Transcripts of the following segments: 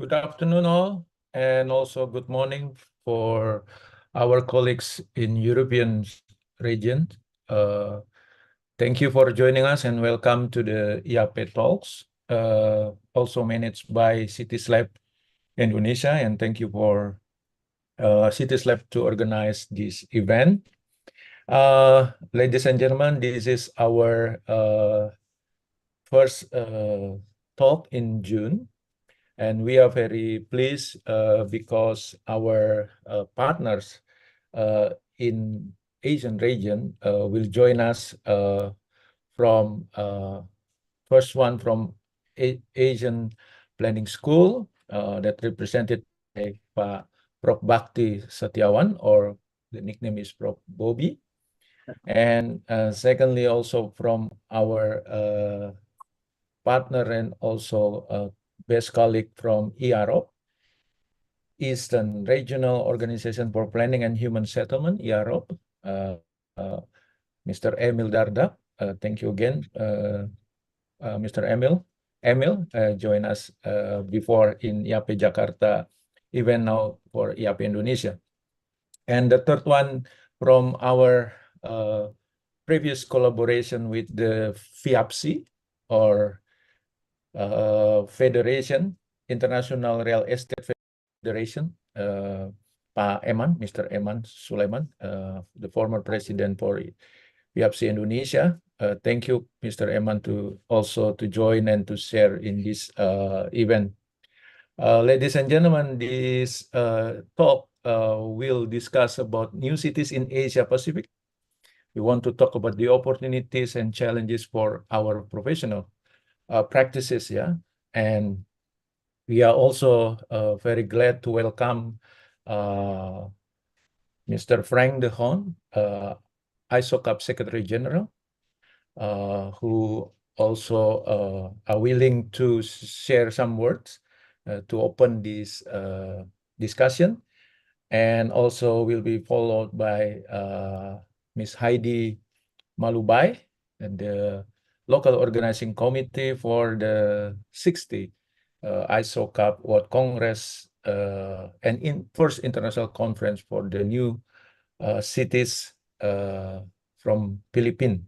Good afternoon, all, and also good morning for our colleagues in European region. Thank you for joining us and welcome to the IAP Talks, also managed by Citieslab Indonesia. And thank you for Citieslab to organize this event. Ladies and gentlemen, this is our first talk in June. And we are very pleased because our partners in Asian region will join us from first one from Asian Planning School that represented by Prof. Bhakti Setiawan, or the nickname is Prof. Bobby. And secondly, also from our partner and also best colleague from ERO, Eastern Regional Organization for Planning and Human Settlement, ERO, Mr. Emil Dardak. Thank you again, Mr. Emil. Emil joined us before in IAP Jakarta, even now for IAP Indonesia. And the third one from our previous collaboration with the FIAPSI, or Federation, International Real Estate Federation, Pak Eman, Mr. Eman Sulaiman, the former president for IAPSI Indonesia. Thank you, Mr. Eman, to join and to share in this event. Ladies and gentlemen, this talk will discuss about new cities in Asia Pacific. We want to talk about the opportunities and challenges for our professional practices, yeah. And we are also very glad to welcome Mr. Frank de Haan, ISOCARP Secretary General, who also are willing to share some words to open this discussion, and also will be followed by Ms. Heidi Malubai, and the local organizing committee for the 60 ISOCARP World Congress and first international conference for the new cities from Philippines.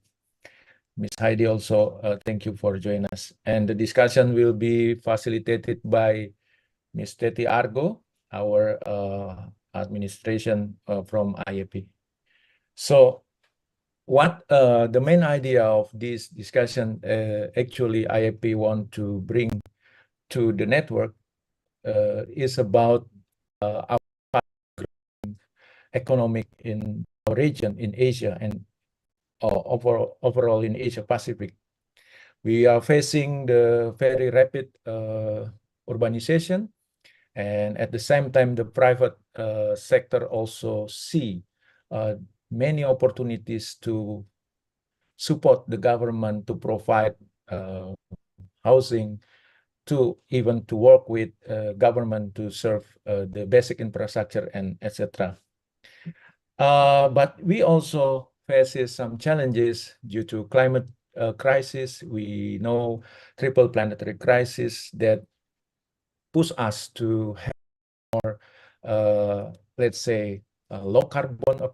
Ms. Heidi also, thank you for joining us. And the discussion will be facilitated by Ms. Teti Argo, our administration from IAP. So what the main idea of this discussion, actually IAP want to bring to the network is about our economic in our region in Asia and overall in Asia Pacific. We are facing the very rapid urbanization, and at the same time the private sector also see many opportunities to support the government to provide housing, to even to work with government to serve the basic infrastructure and etc. But we also faces some challenges due to climate crisis. We know triple planetary crisis that push us to have more, let's say, low carbon approach,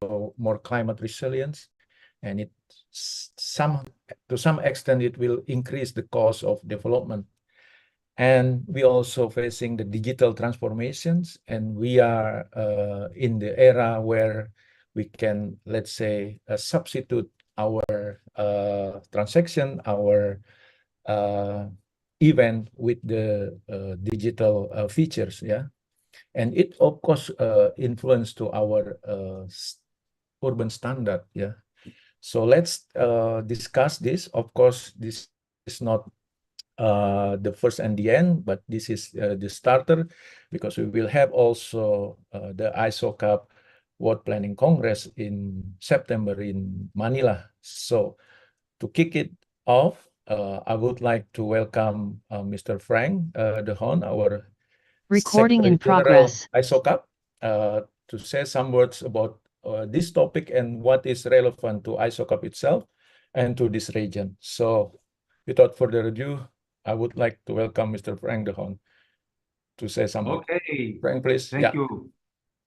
so more climate resilience, and to some extent it will increase the cost of development. And we also facing the digital transformations, and we are in the era where we can, let's say, substitute our transaction, our event with the digital features, yeah. And it of course influence to our urban standard, yeah. So let's discuss this. Of course, this is not the first and the end, but this is the starter, because we will have also the ISOCARP World Planning Congress in September in Manila. So to kick it off, I would like to welcome Mr. Frank de Haan, our Recording in Secretary General progress. ISOCARP, to say some words about this topic and what is relevant to ISOCARP itself and to this region. So without further ado, I would like to welcome Mr. Frank de Haan. to say something. Okay, Frank, please. thank you.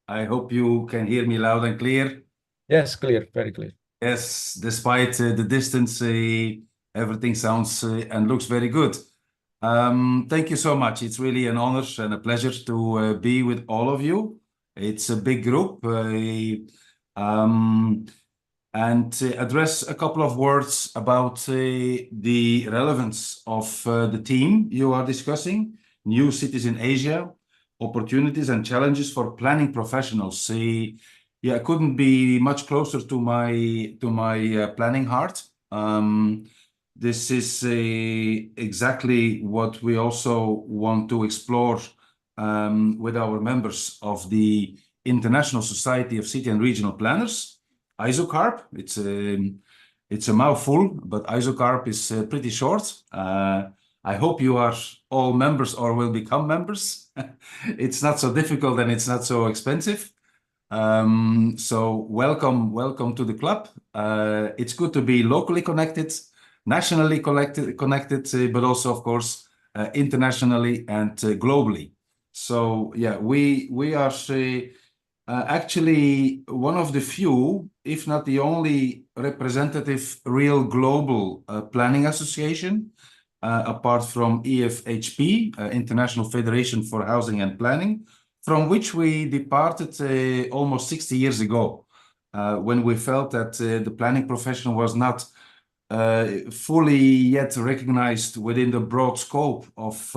I hope you can hear me loud and clear. Yes, clear, very clear. Yes, despite the distance, everything sounds and looks very good. Thank you so much. It's really an honor and a pleasure to be with all of you. It's a big group. And address a couple of words about the relevance of the theme you are discussing, new cities in Asia, opportunities and challenges for planning professionals. Yeah, I couldn't be much closer to my planning heart. This is exactly what we also want to explore with our members of the International Society of City and Regional Planners. ISOCARP, it's a mouthful, but ISOCARP is pretty short. I hope you are all members or will become members. It's not so difficult and it's not so expensive. So welcome to the club. It's good to be locally connected, nationally connected, but also, of course, internationally and globally. So yeah, we are actually one of the few, if not the only representative real global planning association, apart from EFHP, International Federation for Housing and Planning, from which we departed almost 60 years ago, when we felt that the planning profession was not fully yet recognized within the broad scope of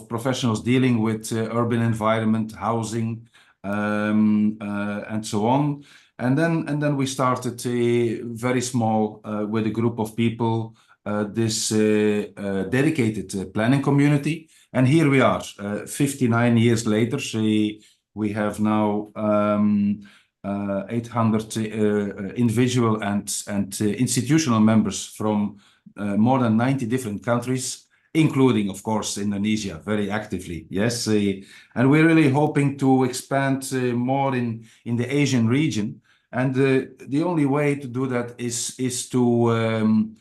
professionals dealing with urban environment, housing, and so on. And then we started very small with a group of people, this dedicated planning community. And here we are, 59 years later. We have now 800 individual and institutional members from more than 90 different countries, including, of course, Indonesia, very actively. Yes, and we're really hoping to expand more in the Asian region. And the only way to do that is to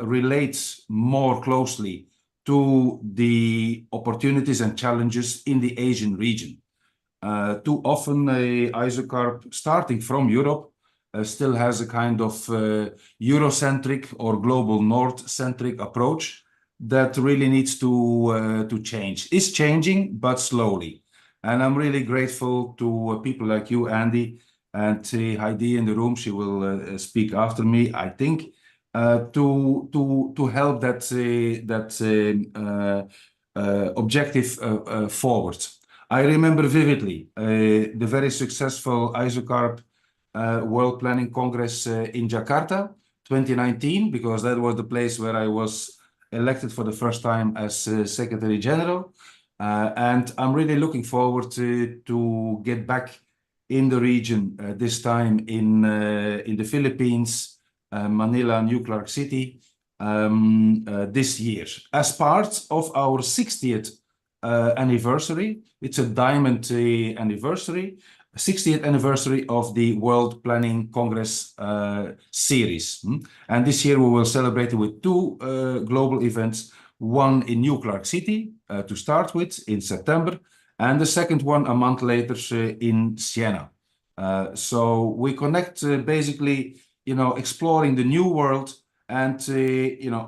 relate more closely to the opportunities and challenges in the Asian region. Too often, ISOCARP, starting from Europe, still has a kind of Eurocentric or global North-centric approach that really needs to change. It's changing, but slowly. And I'm really grateful to people like you, Andy, and Heidi in the room. She will speak after me, I think, to help that objective forward. I remember vividly the very successful ISOCARP World Planning Congress in Jakarta, 2019, because that was the place where I was elected for the first time as Secretary General. And I'm really looking forward to get back in the region, this time in the Philippines, Manila, New Clark City, this year, as part of our 60th anniversary. It's a diamond anniversary, 60th anniversary of the World Planning Congress series. And this year we will celebrate it with two global events, one in New Clark City to start with in September, and the second one a month later in Siena. So we connect basically, exploring the new world and,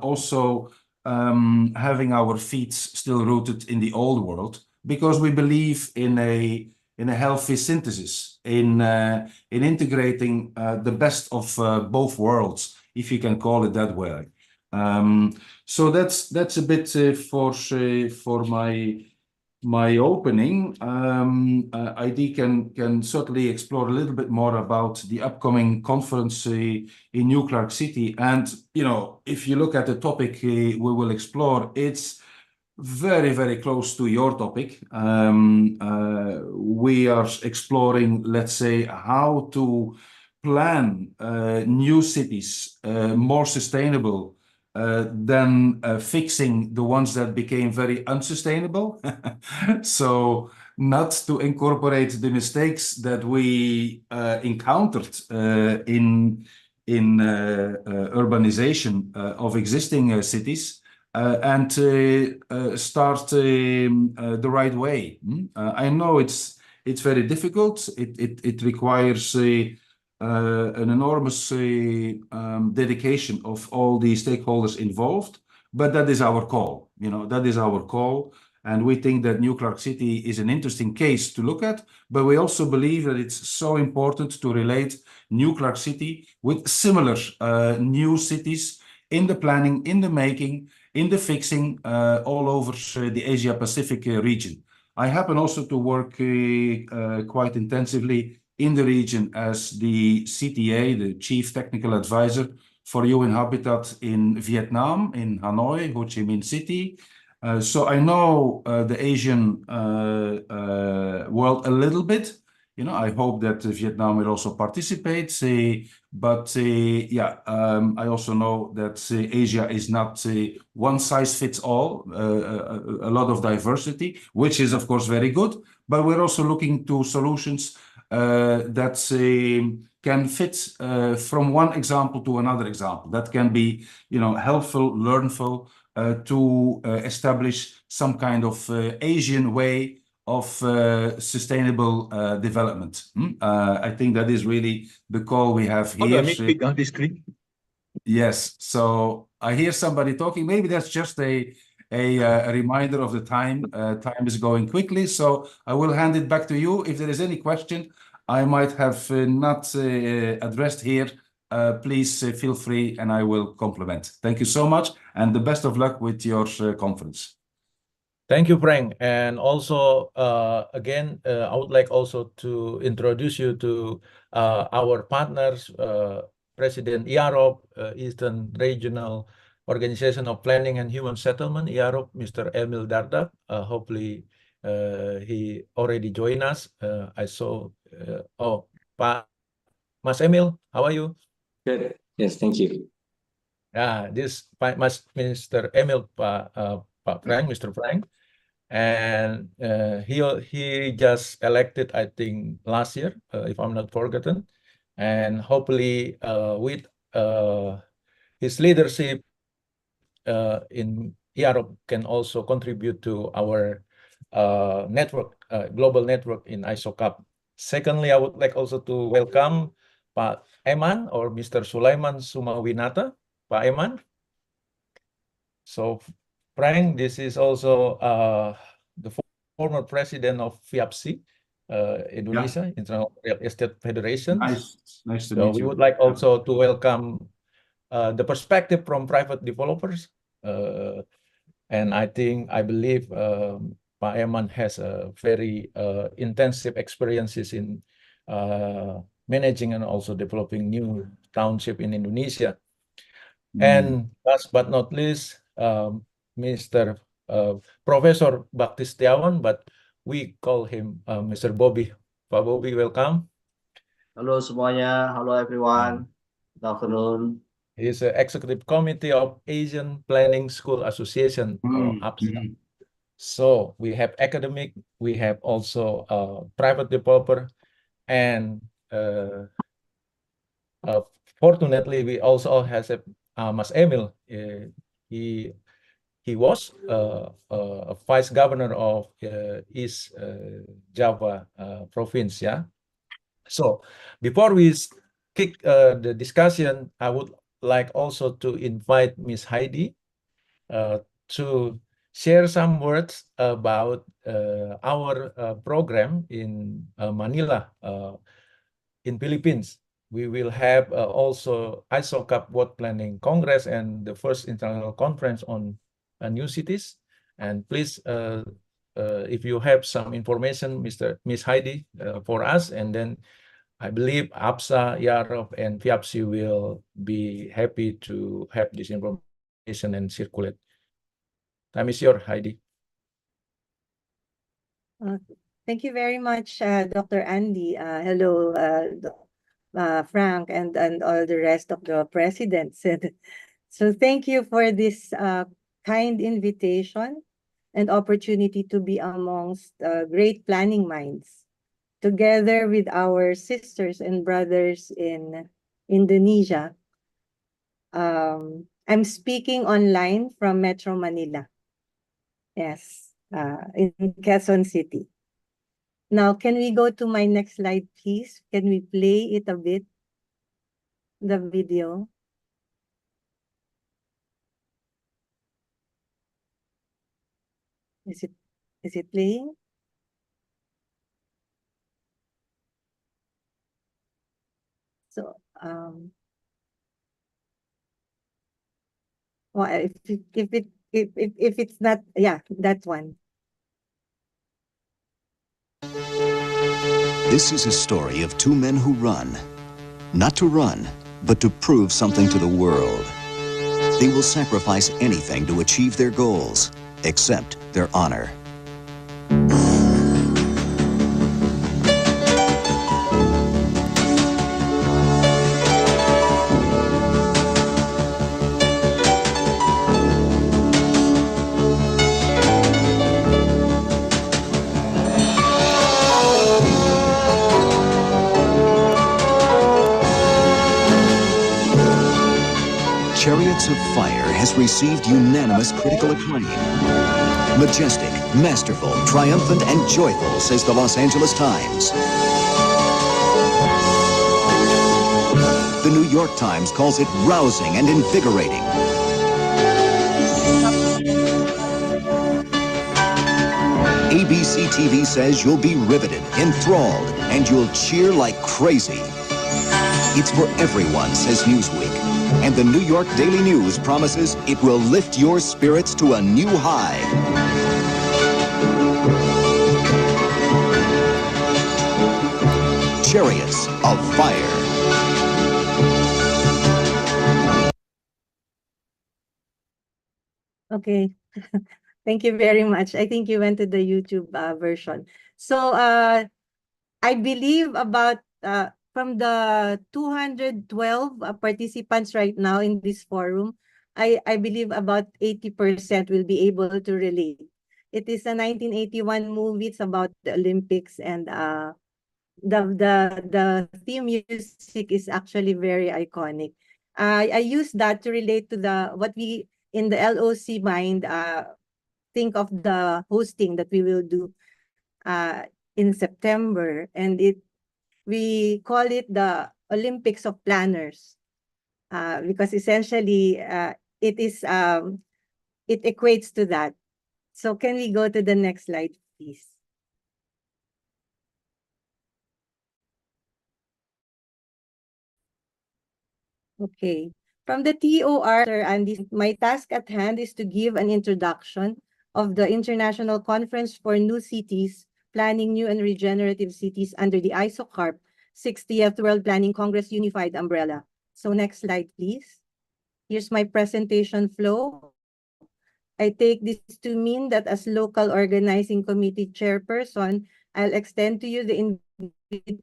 also having our feet still rooted in the old world, because we believe in a healthy synthesis, in integrating the best of both worlds, if you can call it that way. So that's a bit for my opening. ID can certainly explore a little bit more about the upcoming conference in New Clark City. And, if you look at the topic we will explore, it's very, very close to your topic. We are exploring, let's say, how to plan new cities more sustainable than fixing the ones that became very unsustainable. So not to incorporate the mistakes that we encountered in urbanization of existing cities, and start the right way. I know it's very difficult. It requires an enormous dedication of all the stakeholders involved, but that is our call. That is our call. And we think that New Clark City is an interesting case to look at, but we also believe that it's so important to relate New Clark City with similar new cities in the planning, in the making, in the fixing all over the Asia Pacific region. I happen also to work quite intensively in the region as the CTA, the Chief Technical Advisor for UN Habitat in Vietnam, in Hanoi, Ho Chi Minh City. So I know the Asian world a little bit. I hope that Vietnam will also participate. But I also know that Asia is not one size fits all, a lot of diversity, which is, of course, very good. But we're also looking to solutions that can fit from one example to another example. That can be, helpful, learnful, to establish some kind of Asian way of sustainable development. I think that is really the call we have here. How do I make big on the screen? Yes. So I hear somebody talking. Maybe that's just a reminder of the time. Time is going quickly. So I will hand it back to you. If there is any question I might have not addressed here, please feel free and I will compliment. Thank you so much and the best of luck with your conference. Thank you, Frank. And also, again, I would like also to introduce you to our partners, President IAROP, Eastern Regional Organization of Planning and Human Settlement, IAROP, Mr. Emil Dardak. Hopefully, he already joined us. I saw, Mas Emil, how are you? Good. Yes, thank you. This Mr. Emil, Frank, Mr. Frank. And he just elected, I think, last year, if I'm not forgotten. And hopefully, with his leadership in Europe, can also contribute to our network, global network in ISOCARP. Secondly, I would like also to welcome Pak Eman or Mr. Sulaiman Sumawinata. Pak Eman. So Frank, this is also the former president of FIAPSI, Indonesia, International Real Estate Federation. Nice to meet you. We would like also to welcome the perspective from private developers. And I believe Pak Eman has a very intensive experiences in managing and also developing new township in Indonesia. And last but not least, Mr. Professor Baktistiawan, but we call him Mr. Bobby. Pak Bobby, welcome. Halo semuanya, halo everyone. Good afternoon. He's the Executive Committee of Asian Planning School Association, APSA. So we have academic, we have also private developer, and fortunately, we also have Mas Emil. He was a vice governor of East Java province. Yeah. So before we kick the discussion, I would like also to invite Miss Heidi to share some words about our program in Manila, in Philippines. We will have also ISOCARP World Planning Congress and the first international conference on new cities. And please, if you have some information, Miss Heidi, for us, and then I believe APSA, IAROP, and FIAPSI will be happy to have this information and circulate. Time is yours, Heidi. Thank you very much, Dr. Andy. Hello, Frank, and all the rest of the presidents. So thank you for this kind invitation and opportunity to be amongst great planning minds, together with our sisters and brothers in Indonesia. I'm speaking online from Metro Manila. Yes, in Quezon City. Now, can we go to my next slide, please? Can we play it a bit? The video. Is it playing? So, well, if it's not, yeah, that one. This is a story of two men who run, not to run, but to prove something to the world. They will sacrifice anything to achieve their goals, except their honor. Chariots of Fire has received unanimous critical acclaim. Majestic, masterful, triumphant, and joyful, says the Los Angeles Times. The New York Times calls it rousing and invigorating. ABC TV says you'll be riveted, enthralled, and you'll cheer like crazy. It's for everyone, says Newsweek. And the New York Daily News promises it will lift your spirits to a new high. Chariots of Fire. Okay. Thank you very much. I think you went to the YouTube version. So I believe about from the 212 participants right now in this forum, I believe about 80% will be able to relate. It is a 1981 movie. It's about the Olympics, and the theme music is actually very iconic. I use that to relate to what we in the LOC mind think of the hosting that we will do in September, and we call it the Olympics of Planners, because essentially it equates to that. So can we go to the next slide, please? Okay. From the TOR, and my task at hand is to give an introduction of the International Conference for New Cities, Planning New and Regenerative Cities under the ISOCARP 60th World Planning Congress Unified Umbrella. So next slide, please. Here's my presentation flow. I take this to mean that as local organizing committee chairperson, I'll extend to you the invitation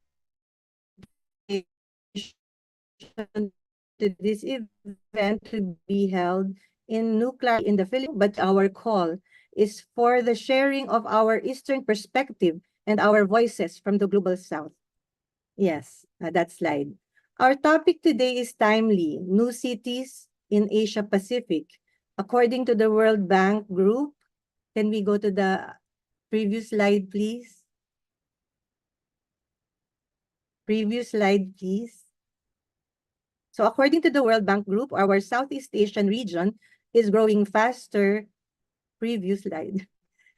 to this event to be held in nuclear in the Philippines, but our call is for the sharing of our Eastern perspective and our voices from the global South. Yes, that slide. Our topic today is timely, new cities in Asia Pacific. According to the World Bank Group, can we go to the previous slide, please? Previous slide, please. So according to the World Bank Group, our Southeast Asian region is growing faster, previous slide,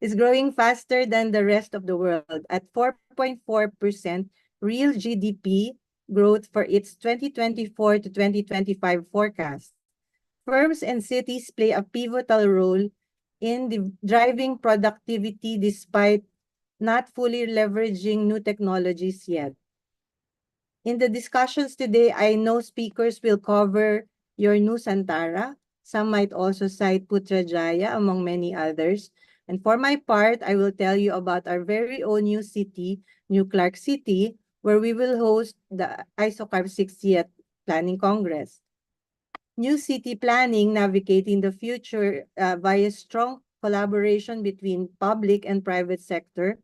is growing faster than the rest of the world at 4.4% real GDP growth for its 2024 to 2025 forecast. Firms and cities play a pivotal role in driving productivity despite not fully leveraging new technologies yet. In the discussions today, I know speakers will cover your Nusantara. Some might also cite Putrajaya, among many others. And for my part, I will tell you about our very own new city, New Clark City, where we will host the ISOCARP 60th Planning Congress. New city planning, navigating the future via strong collaboration between public and private sector,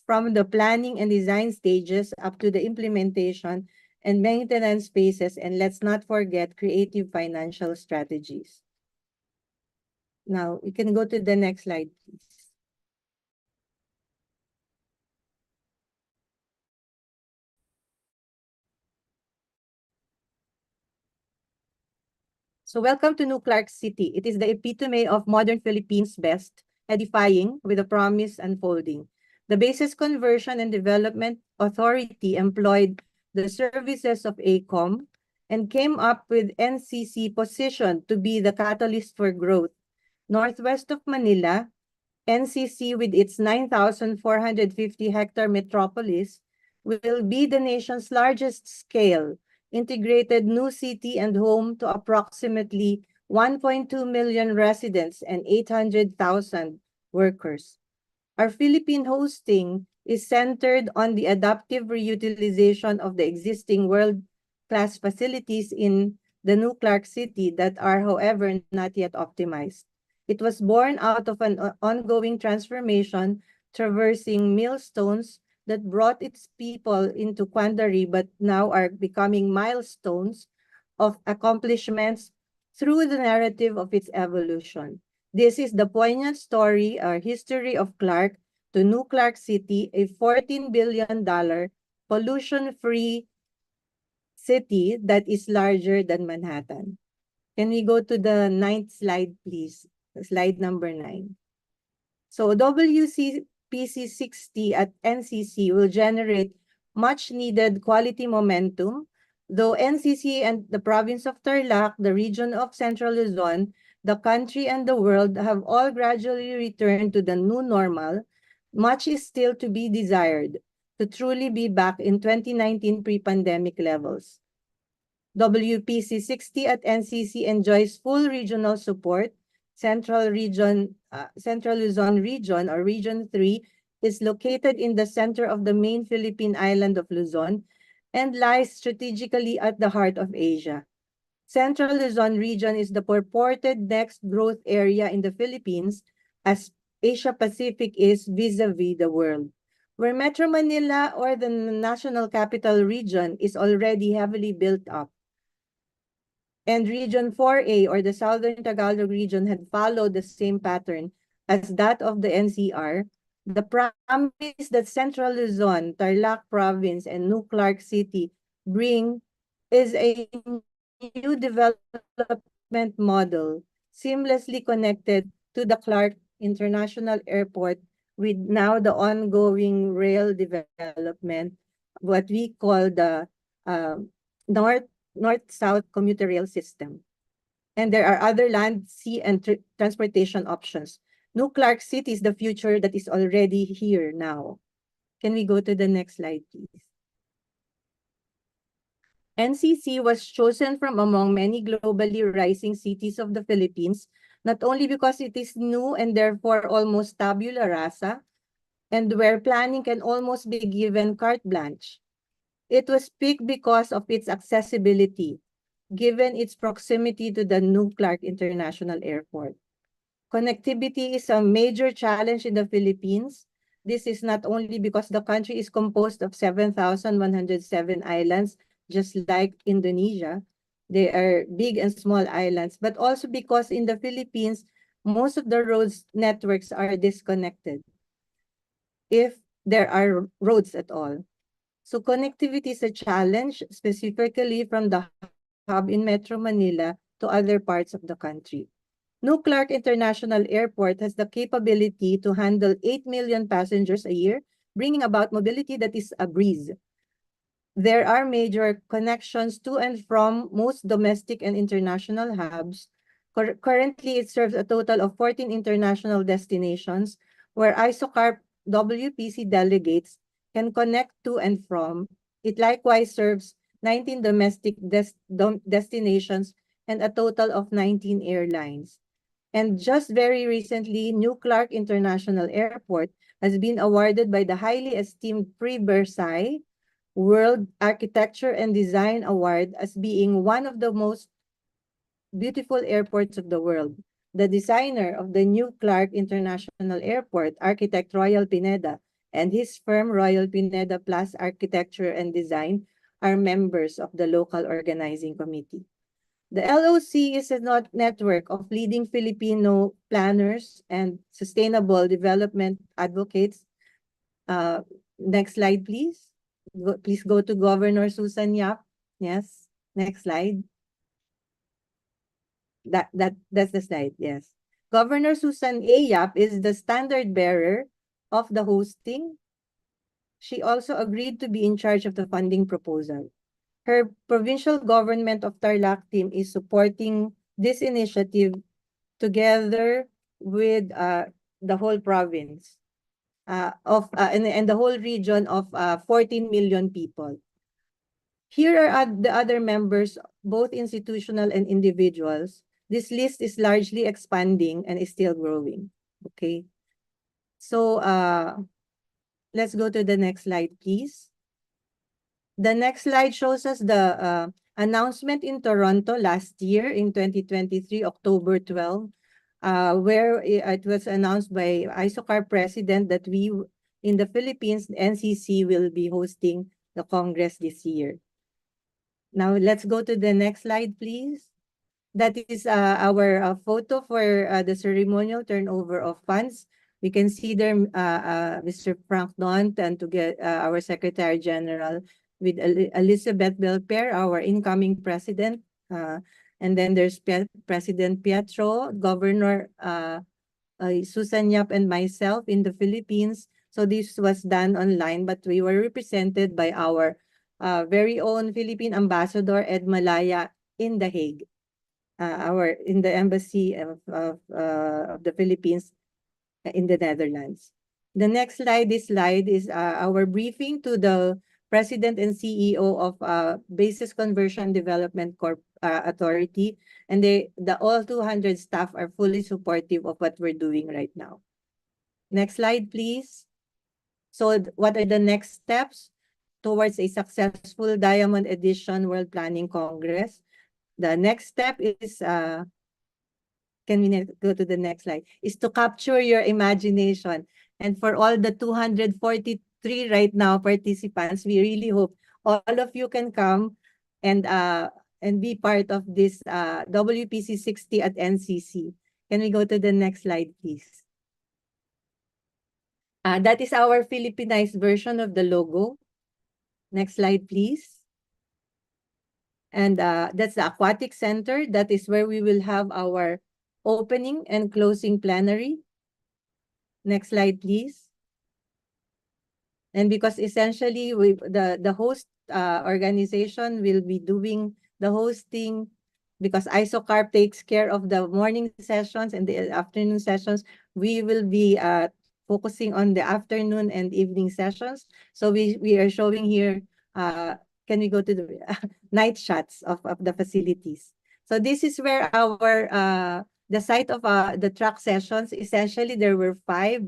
from the planning and design stages up to the implementation and maintenance phases, and let's not forget creative financial strategies. Now, you can go to the next slide, please. So welcome to New Clark City. It is the epitome of modern Philippines best, edifying with a promise unfolding. The Basis Conversion and Development Authority employed the services of ACOM and came up with NCC positioned to be the catalyst for growth. Northwest of Manila, NCC with its 9,450-hectare metropolis will be the nation's largest scale integrated new city and home to approximately 1.2 million residents and 800,000 workers. Our Philippine hosting is centered on the adaptive reutilization of the existing world-class facilities in the New Clark City that are, however, not yet optimized. It was born out of an ongoing transformation, traversing millstones that brought its people into quandary but now are becoming milestones of accomplishments through the narrative of its evolution. This is the poignant story or history of Clark to New Clark City, a $14 billion pollution-free city that is larger than Manhattan. Can we go to the 9th slide, please? Slide number 9. So WCPC 60 at NCC will generate much needed quality momentum, though NCC and the province of Tarlac, the region of Central Luzon, the country and the world have all gradually returned to the new normal. Much is still to be desired to truly be back in 2019 pre-pandemic levels. WPC 60 at NCC enjoys full regional support. Central Luzon region or Region 3 is located in the center of the main Philippine island of Luzon and lies strategically at the heart of Asia. Central Luzon region is the purported next growth area in the Philippines as Asia Pacific is vis-a-vis the world, where Metro Manila or the National Capital Region is already heavily built up. And Region 4A or the Southern Tagalog region had followed the same pattern as that of the NCR. The promise that Central Luzon, Tarlac Province, and New Clark City bring is a new development model seamlessly connected to the Clark International Airport with now the ongoing rail development, what we call the North-South commuter rail system. And there are other land, sea, and transportation options. New Clark City is the future that is already here now. Can we go to the next slide, please? NCC was chosen from among many globally rising cities of the Philippines, not only because it is new and therefore almost tabula rasa, and where planning can almost be given carte blanche. It was picked because of its accessibility, given its proximity to the New Clark International Airport. Connectivity is a major challenge in the Philippines. This is not only because the country is composed of 7,107 islands, just like Indonesia. They are big and small islands, but also because in the Philippines, most of the roads networks are disconnected, if there are roads at all. So connectivity is a challenge, specifically from the hub in Metro Manila to other parts of the country. New Clark International Airport has the capability to handle 8 million passengers a year, bringing about mobility that is a breeze. There are major connections to and from most domestic and international hubs. Currently, it serves a total of 14 international destinations where ISOCARP WPC delegates can connect to and from. It likewise serves 19 domestic destinations and a total of 19 airlines. And just very recently, New Clark International Airport has been awarded by the highly esteemed Prix Versailles World Architecture and Design Award as being one of the most beautiful airports of the world. The designer of the New Clark International Airport, architect Royal Pineda, and his firm Royal Pineda Plus Architecture and Design are members of the local organizing committee. The LOC is a network of leading Filipino planners and sustainable development advocates. Next slide, please. Please go to Governor Susan Yap. Yes. Next slide. That's the slide. Yes. Governor Susan A. Yap is the standard bearer of the hosting. She also agreed to be in charge of the funding proposal. Her provincial government of Tarlac team is supporting this initiative together with the whole province and the whole region of 14 million people. Here are the other members, both institutional and individuals. This list is largely expanding and is still growing. Okay. So let's go to the next slide, please. The next slide shows us the announcement in Toronto last year in 2023, October 12, where it was announced by ISOCARP president that we in the Philippines, NCC will be hosting the Congress this year. Now let's go to the next slide, please. That is our photo for the ceremonial turnover of funds. We can see there Mr. Frank Dont and to get our Secretary General with Elizabeth Belper, our incoming president. And then there's President Pietro, Governor Susan Yap, and myself in the Philippines. So this was done online, but we were represented by our very own Philippine Ambassador Ed Malaya in The Hague, in the embassy of the Philippines in the Netherlands. The next slide, this slide is our briefing to the President and CEO of Basis Conversion Development Authority, and the all 200 staff are fully supportive of what we're doing right now. Next slide, please. So what are the next steps towards a successful Diamond Edition World Planning Congress? The next step is, can we go to the next slide, is to capture your imagination. And for all the 243 right now participants, we really hope all of you can come and be part of this WPC 60 at NCC. Can we go to the next slide, please? That is our Philippinized version of the logo. Next slide, please. And that's the Aquatic Center. That is where we will have our opening and closing plenary. Next slide, please. And because essentially the host organization will be doing the hosting, because ISOCARP takes care of the morning sessions and the afternoon sessions, we will be focusing on the afternoon and evening sessions. So we are showing here, can we go to the night shots of the facilities? So this is where our the site of the track sessions, essentially there were 5,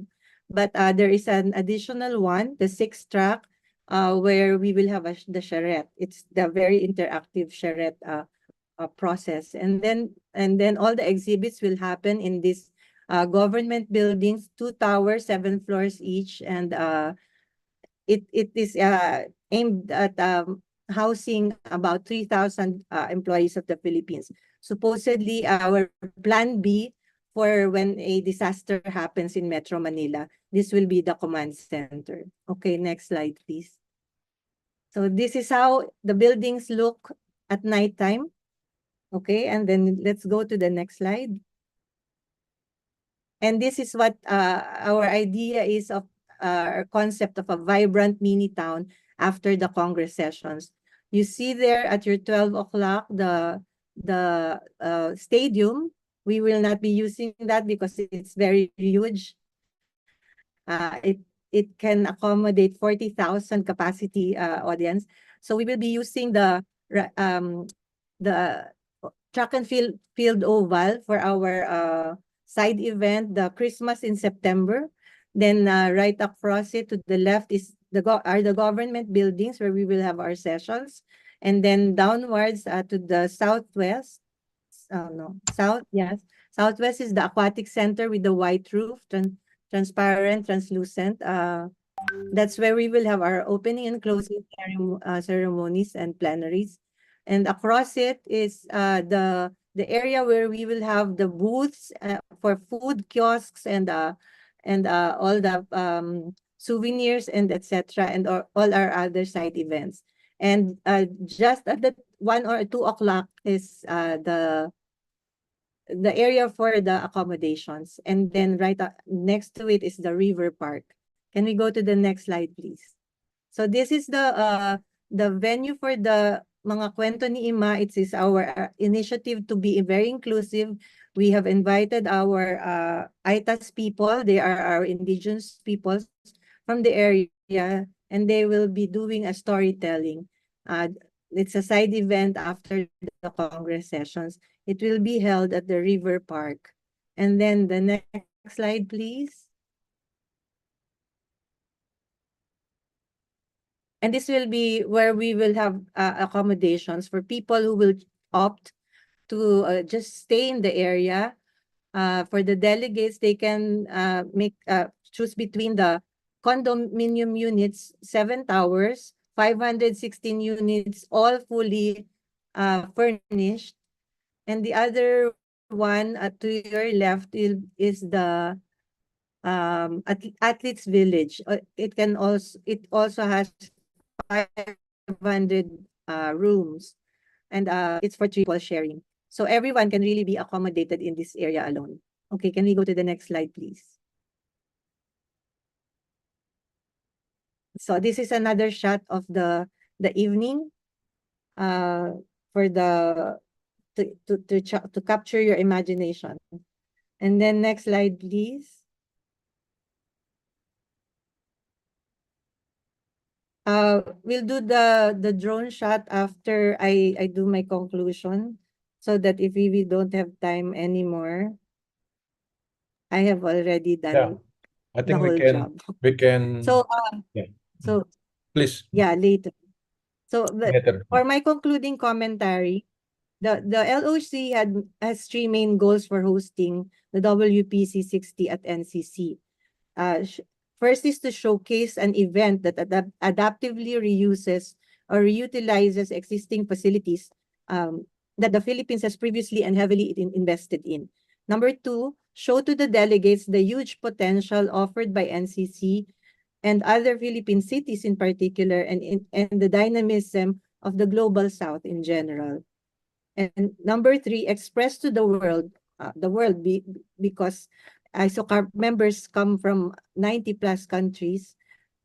but there is an additional one, the 6th track, where we will have the charrette. It's the very interactive charrette process. And then all the exhibits will happen in this government buildings, 2 towers, 7 floors each, and it is aimed at housing about 3,000 employees of the Philippines. Supposedly, our plan B for when a disaster happens in Metro Manila, this will be the command center. Okay, next slide, please. So this is how the buildings look at nighttime. Okay, and then let's go to the next slide. And this is what our idea is of our concept of a vibrant mini town after the Congress sessions. You see there at your 12 o'clock, the stadium. We will not be using that because it's very huge. It can accommodate 40,000 capacity audience. So we will be using the track and field oval for our side event, the Christmas in September. Then right across it to the left is the government buildings where we will have our sessions. And then downwards to the southwest, southwest is the Aquatic Center with the white roof, transparent, translucent. That's where we will have our opening and closing ceremonies and plenaries. and across it is the area where we will have the booths for food kiosks and all the souvenirs and etc. and all our other side events. And just at the 1 or 2 o'clock is the area for the accommodations, and then right next to it is the river park. Can we go to the next slide, please? So this is the venue for the mga kwento ni Ima. It is our initiative to be very inclusive. We have invited our ITAS people. They are our indigenous peoples from the area, and they will be doing a storytelling. It's a side event after the Congress sessions. It will be held at the River Park. And then the next slide, please. And this will be where we will have accommodations for people who will opt to just stay in the area. For the delegates, they can choose between the condominium units, 7 towers, 516 units, all fully furnished. And the other one to your left is the Athletes Village. It also has 500 rooms, and it's for 3 people sharing. So everyone can really be accommodated in this area alone. Okay, can we go to the next slide, please? So this is another shot of the evening for the to capture your imagination. And then next slide, please. We'll do the drone shot after I do my conclusion, so that if we don't have time anymore, I have already done I the think whole job. we can. So yeah. so Please. yeah, later. So Later. for my concluding commentary, the LOC has 3 main goals for hosting the WPC 60 at NCC. First is to showcase an event that adaptively reuses or reutilizes existing facilities that the Philippines has previously and heavily invested in. Number 2, show to the delegates the huge potential offered by NCC and other Philippine cities in particular, and the dynamism of the Global South in general. And number 3, express to the world, because ISOCARP members come from 90+ countries,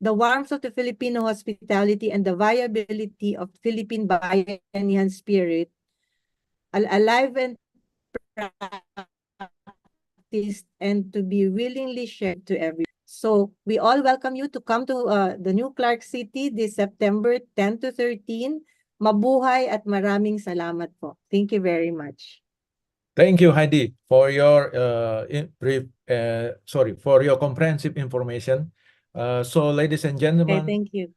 the warmth of the Filipino hospitality and the viability of Philippine Bayanihan spirit, alive and practiced, and to be willingly shared to everyone. So we all welcome you to come to the New Clark City this September 10 to 13. Mabuhay at maraming salamat po. Thank you very much. Thank you, Heidi, for your for your comprehensive information. So, ladies and gentlemen, Okay, thank you.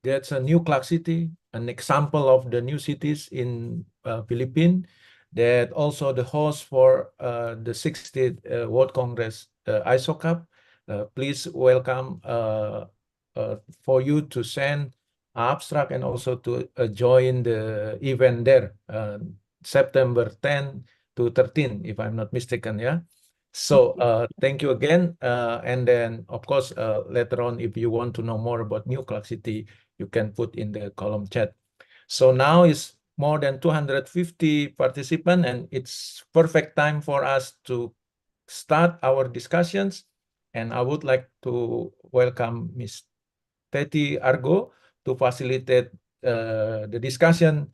that's a New Clark City, an example of the new cities in Philippines, that also the host for the 60th World Congress ISOCARP. Please welcome for you to send abstract and also to join the event there, September 10 to 13, if I'm not mistaken, yeah? So thank you again. And then, of course, later on, if you want to know more about New Clark City, you can put in the column chat. So now is more than 250 participants, and it's perfect time for us to start our discussions. And I would like to welcome Ms. Teti Argo to facilitate the discussion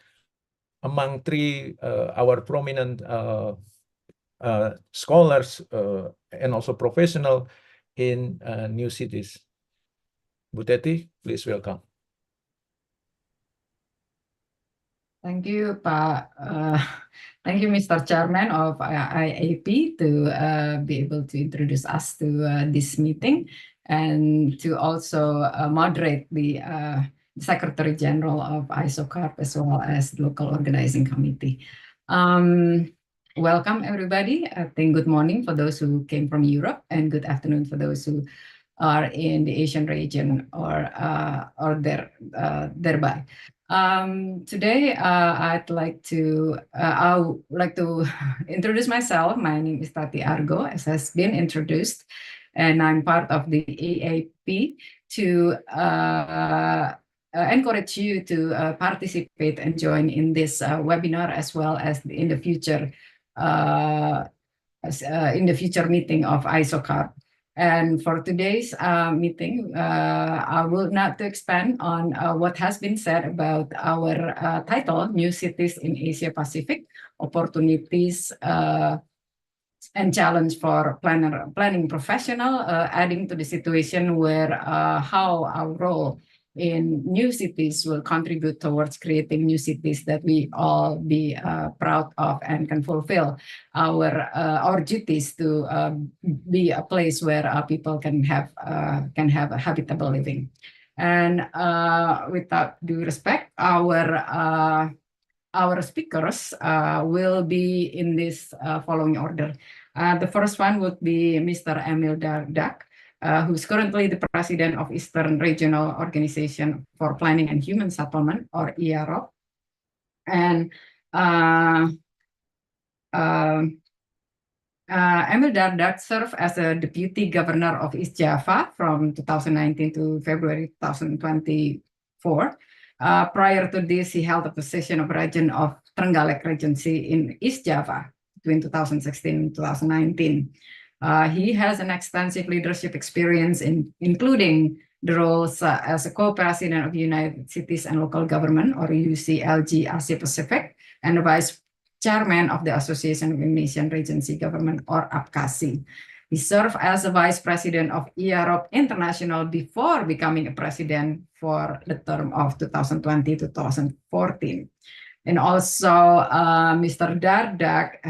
among 3 our prominent scholars and also professional in new cities. Bu Teti, please welcome. Thank you, Pak. Thank you, Mr. Chairman of IAP, to be able to introduce us to this meeting, and to also moderate the Secretary General of ISOCARP as well as the local organizing committee. Welcome, everybody. I think good morning for those who came from Europe, and good afternoon for those who are in the Asian region or thereby. Today, I would like to introduce myself. My name is Tati Argo, as has been introduced, and I'm part of the IAP to encourage you to participate and join in this webinar, as well as in the future meeting of ISOCARP. And for today's meeting, I will not to expand on what has been said about our title, New Cities in Asia Pacific, Opportunities and Challenge for Planning Professional, adding to the situation where how our role in new cities will contribute towards creating new cities that we all be proud of and can fulfill our duties to be a place where people can have a habitable living. And without due respect, our speakers will be in this following order. The first one would be Mr. Emil Dardak, who's currently the president of Eastern Regional Organization for Planning and Human Settlement, or IAROP. And Emil Dardak served as a deputy governor of East Java from 2019 to February 2024. Prior to this, he held the position of Regent of Trenggalek Regency in East Java between 2016 and 2019. He has an extensive leadership experience, including the roles as a co-president of United Cities and Local Government, or UCLG Asia Pacific, and the vice chairman of the Association of Indonesian Regency Government, or APKASI. He served as a vice president of IAROP International before becoming a president for the term of 2020-2014. And also, Mr. Dardak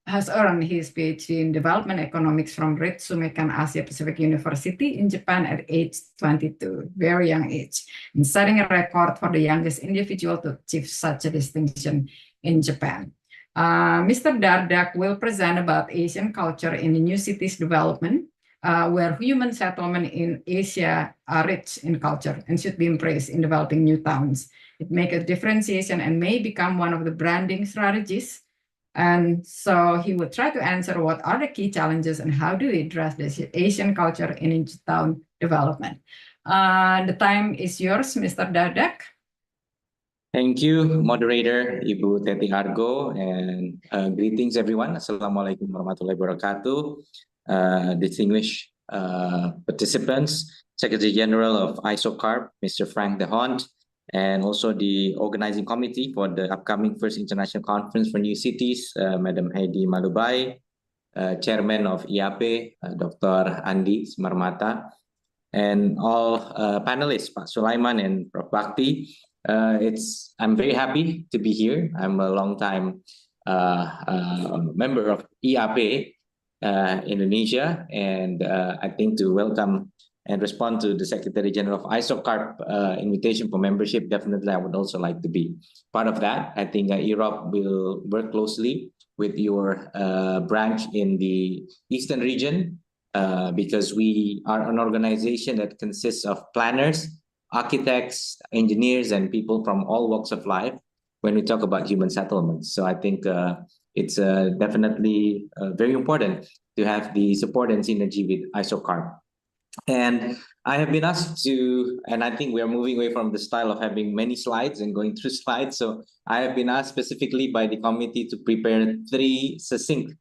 has earned his PhD in Development Economics from Ritsumeikan Asia Pacific University in Japan at age 22, very young age, and setting a record for the youngest individual to achieve such a distinction in Japan. Mr. Dardak will present about Asian culture in the new cities development, where human settlement in Asia are rich in culture and should be embraced in developing new towns. It makes a differentiation and may become one of the branding strategies. And so he would try to answer what are the key challenges and how do we address this Asian culture in town development. The time is yours, Mr. Dardak. Thank you, moderator Ibu Teti Argo, and greetings everyone. Assalamualaikum warahmatullahi wabarakatuh. Distinguished participants, Secretary General of ISOCARP, Mr. Frank De Hond, and also the organizing committee for the upcoming First International Conference for New Cities, Madam Heidi Malubai, Chairman of IAP, Dr. Andi Smarmata, and all panelists, Pak Sulaiman and Prof. Bakti. I'm very happy to be here. I'm a long-time member of IAP Indonesia, and I think to welcome and respond to the Secretary General of ISOCARP invitation for membership, definitely I would also like to be part of that. I think IAROP will work closely with your branch in the Eastern region because we are an organization that consists of planners, architects, engineers, and people from all walks of life when we talk about human settlements. So I think it's definitely very important to have the support and synergy with ISOCARP. And I have been asked to, and I think we are moving away from the style of having many slides and going through slides. So I have been asked specifically by the committee to prepare 3 succinct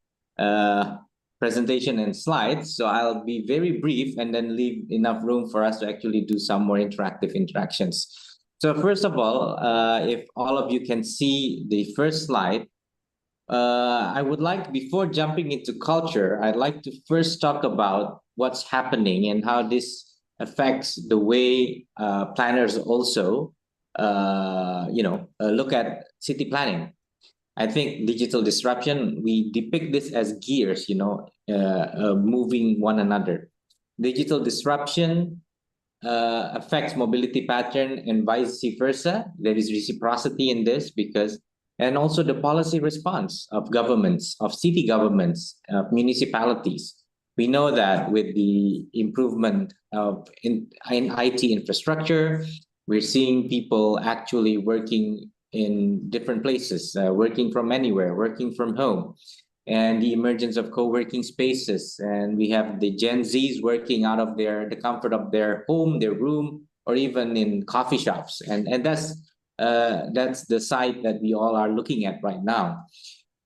presentation and slides. So I'll be very brief and then leave enough room for us to actually do some more interactive interactions. So first of all, if all of you can see the first slide, I would like, before jumping into culture, I'd like to first talk about what's happening and how this affects the way planners also, look at city planning. I think digital disruption, we depict this as gears, moving one another. Digital disruption affects mobility pattern and vice versa. There is reciprocity in this and also the policy response of governments, of city governments, of municipalities. We know that with the improvement of in IT infrastructure, we're seeing people actually working in different places, working from anywhere, working from home, and the emergence of co-working spaces. And we have the Gen Zs working out of the comfort of their home, their room, or even in coffee shops. And that's the side that we all are looking at right now.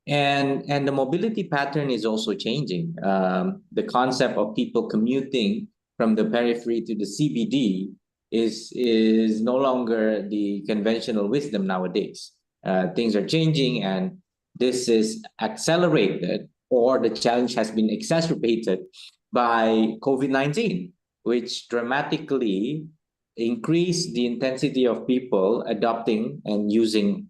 And the mobility pattern is also changing. The concept of people commuting from the periphery to the CBD is no longer the conventional wisdom nowadays. Things are changing, and this is accelerated, or the challenge has been exacerbated by COVID-19, which dramatically increased the intensity of people adopting and using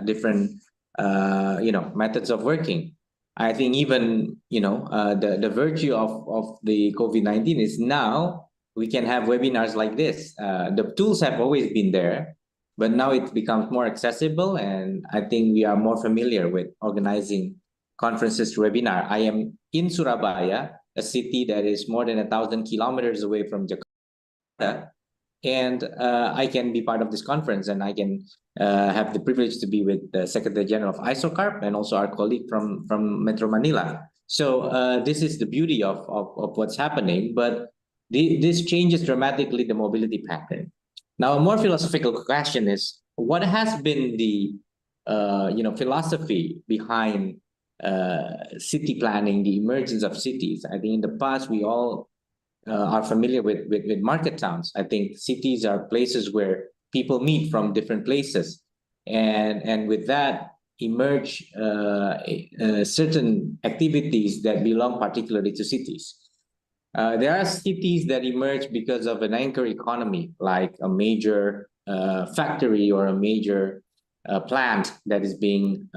different methods of working. I think even the virtue of the COVID-19 is now we can have webinars like this. The tools have always been there, but now it becomes more accessible, and I think we are more familiar with organizing conferences through webinar. I am in Surabaya, a city that is more than 1,000 kilometers away from Jakarta, and I can be part of this conference, and I can have the privilege to be with the Secretary General of ISOCARP and also our colleague from Metro Manila. So this is the beauty of what's happening, but this changes dramatically the mobility pattern. Now, a more philosophical question is, what has been the philosophy behind city planning, the emergence of cities? I think in the past we all are familiar with market towns. I think cities are places where people meet from different places, and with that emerge certain activities that belong particularly to cities. There are cities that emerge because of an anchor economy, like a major factory or a major plant that is being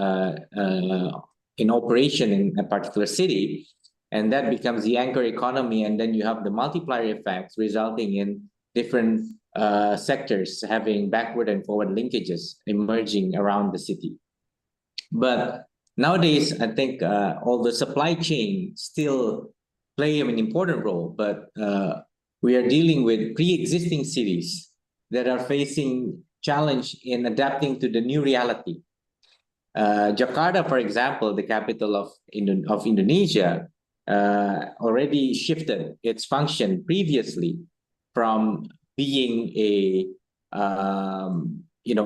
in operation in a particular city, and that becomes the anchor economy, and then you have the multiplier effects resulting in different sectors having backward and forward linkages emerging around the city. But nowadays, I think all the supply chain still play an important role, but we are dealing with pre-existing cities that are facing challenge in adapting to the new reality. Jakarta, for example, the capital of Indonesia, already shifted its function previously from being a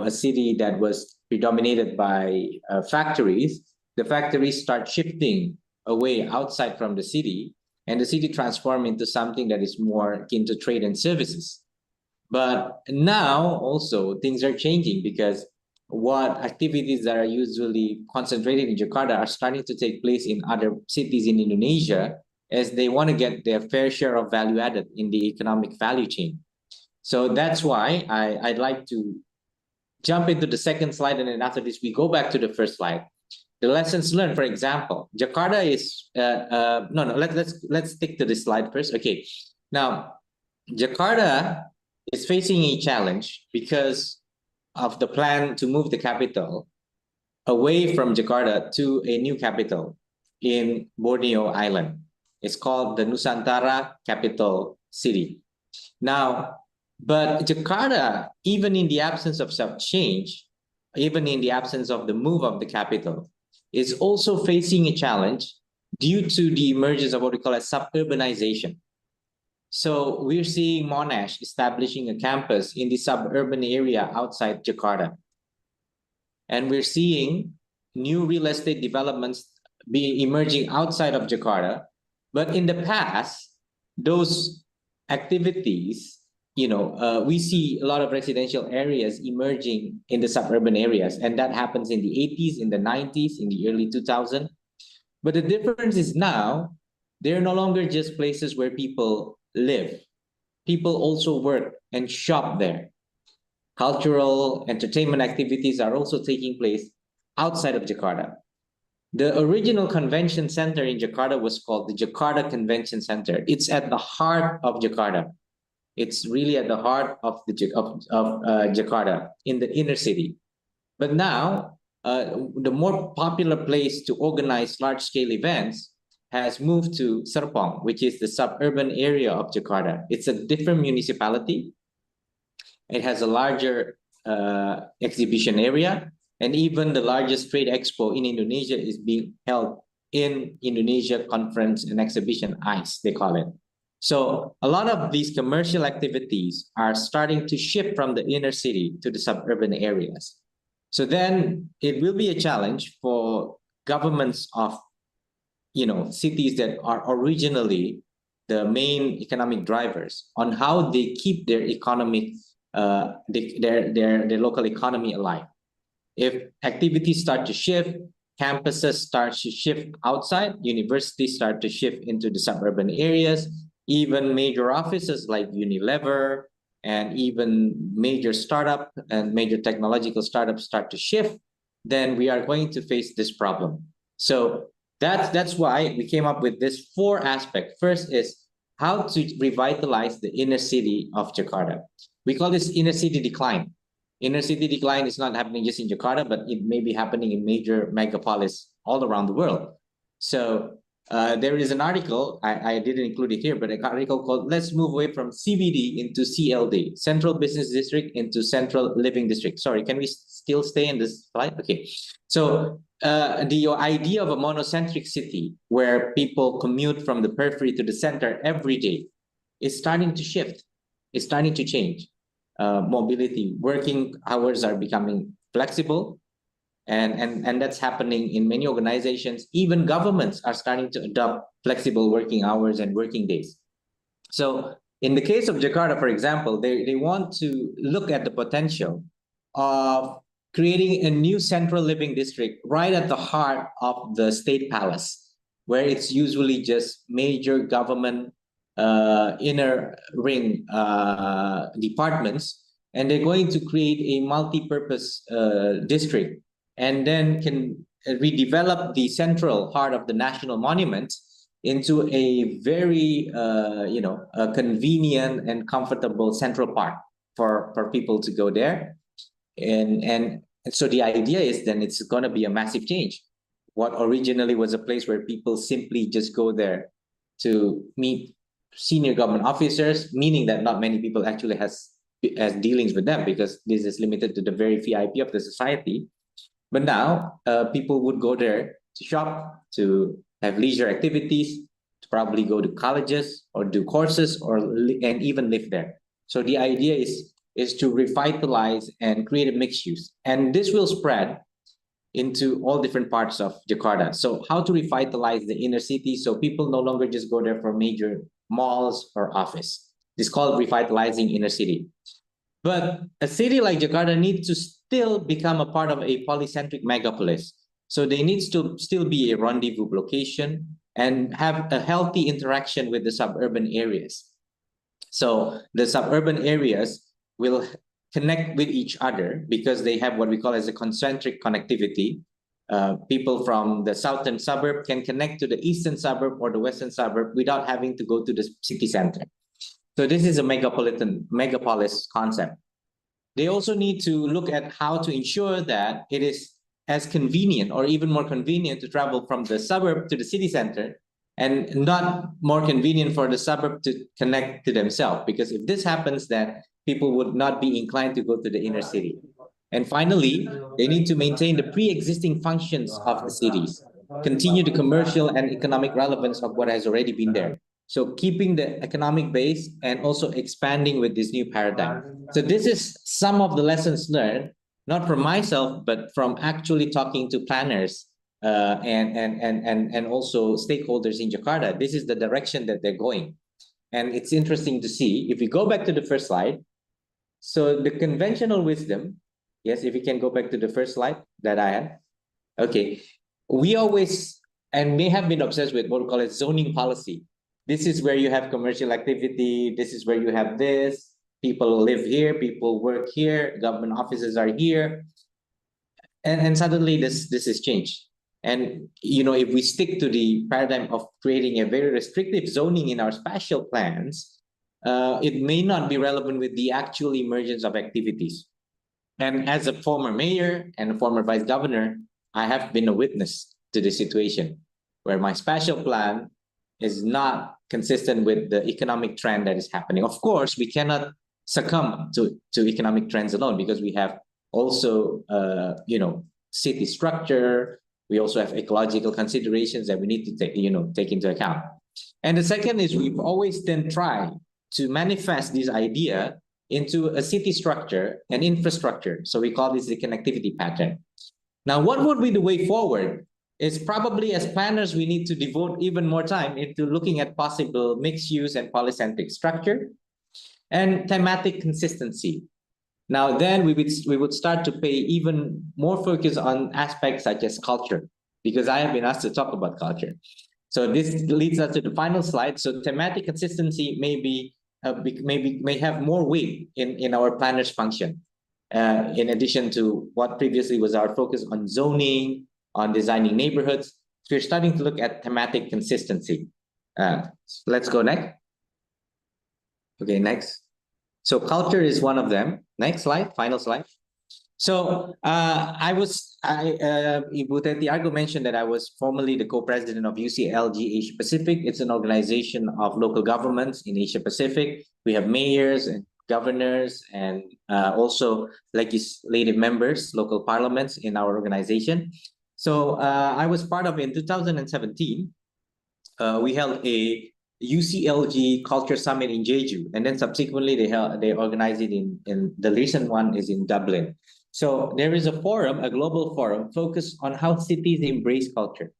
city that was predominated by factories. The factories start shifting away outside from the city, and the city transformed into something that is more akin to trade and services. But now also things are changing, because what activities that are usually concentrated in Jakarta are starting to take place in other cities in Indonesia, as they want to get their fair share of value added in the economic value chain. So that's why I'd like to jump into the second slide, and then after this we go back to the first slide. The lessons learned, for example, Jakarta is let's stick to this slide first. Okay, now Jakarta is facing a challenge because of the plan to move the capital away from Jakarta to a new capital in Borneo Island. It's called the Nusantara Capital City. Now, but Jakarta, even in the absence of such change, even in the absence of the move of the capital, is also facing a challenge due to the emergence of what we call as suburbanization. So we're seeing Monash establishing a campus in the suburban area outside Jakarta. And we're seeing new real estate developments emerging outside of Jakarta. But in the past, those activities, we see a lot of residential areas emerging in the suburban areas. And that happens in the 80s, in the 90s, in the early 2000s. But the difference is now, they're no longer just places where people live. People also work and shop there. Cultural entertainment activities are also taking place outside of Jakarta. The original convention center in Jakarta was called the Jakarta Convention Center. It's at the heart of Jakarta. It's really at the heart of Jakarta, in the inner city. But now, the more popular place to organize large-scale events has moved to Serpong, which is the suburban area of Jakarta. It's a different municipality. It has a larger exhibition area, and even the largest trade expo in Indonesia is being held in Indonesia Conference and Exhibition, ICE, they call it. So a lot of these commercial activities are starting to shift from the inner city to the suburban areas. So then it will be a challenge for governments of cities that are originally the main economic drivers on how they keep their economic their local economy alive. If activities start to shift, campuses start to shift outside, universities start to shift into the suburban areas, even major offices like Unilever and even major startup and major technological startups start to shift, then we are going to face this problem. So that's why we came up with this 4 aspects. First is how to revitalize the inner city of Jakarta. We call this inner city decline. Inner city decline is not happening just in Jakarta, but it may be happening in major megapolis all around the world. So there is an article, I didn't include it here, but an article called "Let's Move Away from CBD into CLD, Central Business District into Central Living District." Sorry, can we still stay in this slide? Okay. So the idea of a monocentric city where people commute from the periphery to the center every day is starting to shift. It's starting to change. Mobility, working hours are becoming flexible. And that's happening in many organizations. Even governments are starting to adopt flexible working hours and working days. So in the case of Jakarta, for example, they want to look at the potential of creating a new central living district right at the heart of the state palace, where it's usually just major government inner ring departments. And they're going to create a multi-purpose district, and then can redevelop the central heart of the national monument into a very convenient and comfortable central park for people to go there. And so the idea is then it's going to be a massive change. What originally was a place where people simply just go there to meet senior government officers, meaning that not many people actually has dealings with them, because this is limited to the very VIP of the society. But now people would go there to shop, to have leisure activities, to probably go to colleges or do courses and even live there. So the idea is to revitalize and create a mixed use. And this will spread into all different parts of Jakarta. So how to revitalize the inner city so people no longer just go there for major malls or office. It's called revitalizing inner city. But a city like Jakarta needs to still become a part of a polycentric megapolis. So they need to still be a rendezvous location and have a healthy interaction with the suburban areas. So the suburban areas will connect with each other because they have what we call as a concentric connectivity. People from the southern suburb can connect to the eastern suburb or the western suburb without having to go to the city center. So this is a megapolis concept. They also need to look at how to ensure that it is as convenient or even more convenient to travel from the suburb to the city center, and not more convenient for the suburb to connect to themselves. Because if this happens, then people would not be inclined to go to the inner city. And finally, they need to maintain the pre-existing functions of the cities, continue the commercial and economic relevance of what has already been there. So keeping the economic base and also expanding with this new paradigm. So this is some of the lessons learned, not from myself, but from actually talking to planners and also stakeholders in Jakarta. This is the direction that they're going. And it's interesting to see, if we go back to the first slide, so the conventional wisdom, yes, if you can go back to the first slide that I had. Okay, we always, and may have been obsessed with what we call it zoning policy. This is where you have commercial activity. This is where you have this. People live here, people work here, government offices are here. And suddenly this is changed. And if we stick to the paradigm of creating a very restrictive zoning in our spatial plans, it may not be relevant with the actual emergence of activities. And as a former mayor and a former vice governor, I have been a witness to the situation where my spatial plan is not consistent with the economic trend that is happening. Of course, we cannot succumb to economic trends alone, because we have also, city structure. We also have ecological considerations that we need to take into account. And the second is we've always then tried to manifest this idea into a city structure and infrastructure. So we call this the connectivity pattern. Now, what would be the way forward is probably, as planners, we need to devote even more time into looking at possible mixed use and polycentric structure and thematic consistency. Now, then we would start to pay even more focus on aspects such as culture, because I have been asked to talk about culture. So this leads us to the final slide. So thematic consistency may have more weight in our planners function, in addition to what previously was our focus on zoning, on designing neighborhoods. So we're starting to look at thematic consistency. Let's go next. Okay, next. So culture is one of them. Next slide, final slide. So Ibu Teti Argo mentioned that I was formerly the co-president of UCLG Asia Pacific. It's an organization of local governments in Asia Pacific. We have mayors and governors and also legislative members, local parliaments in our organization. So I was part of, in 2017, we held a UCLG Culture Summit in Jeju, and then subsequently they organized it in the recent one is in Dublin. So there is a forum, a global forum, focused on how cities embrace culture,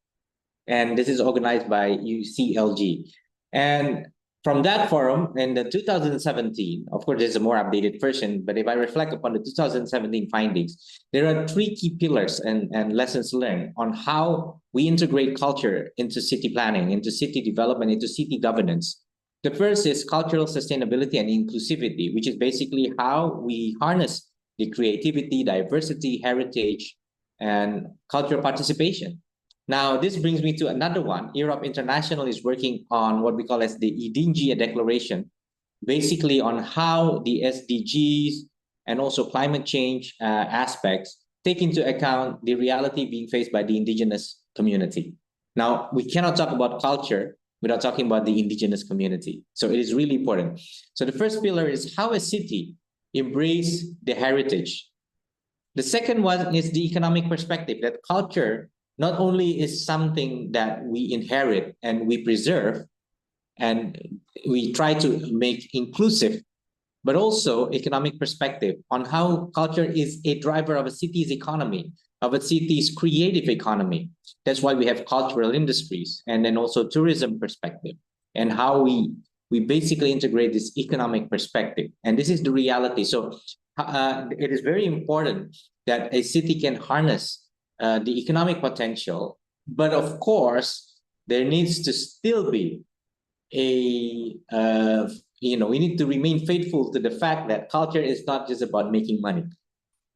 and this is organized by UCLG. And from that forum in the 2017, of course, there's a more updated version, but if I reflect upon the 2017 findings, there are 3 key pillars and lessons learned on how we integrate culture into city planning, into city development, into city governance. The first is cultural sustainability and inclusivity, which is basically how we harness the creativity, diversity, heritage, and cultural participation. Now, this brings me to another one. Europe International is working on what we call as the Idingia Declaration, basically on how the SDGs and also climate change aspects take into account the reality being faced by the indigenous community. Now, we cannot talk about culture without talking about the indigenous community. So it is really important. So the first pillar is how a city embrace the heritage. The second one is the economic perspective, that culture not only is something that we inherit and we preserve and we try to make inclusive, but also economic perspective on how culture is a driver of a city's economy, of a city's creative economy. That's why we have cultural industries, and then also tourism perspective, and how we basically integrate this economic perspective. And this is the reality. So it is very important that a city can harness the economic potential, but of course, there needs to still be we need to remain faithful to the fact that culture is not just about making money.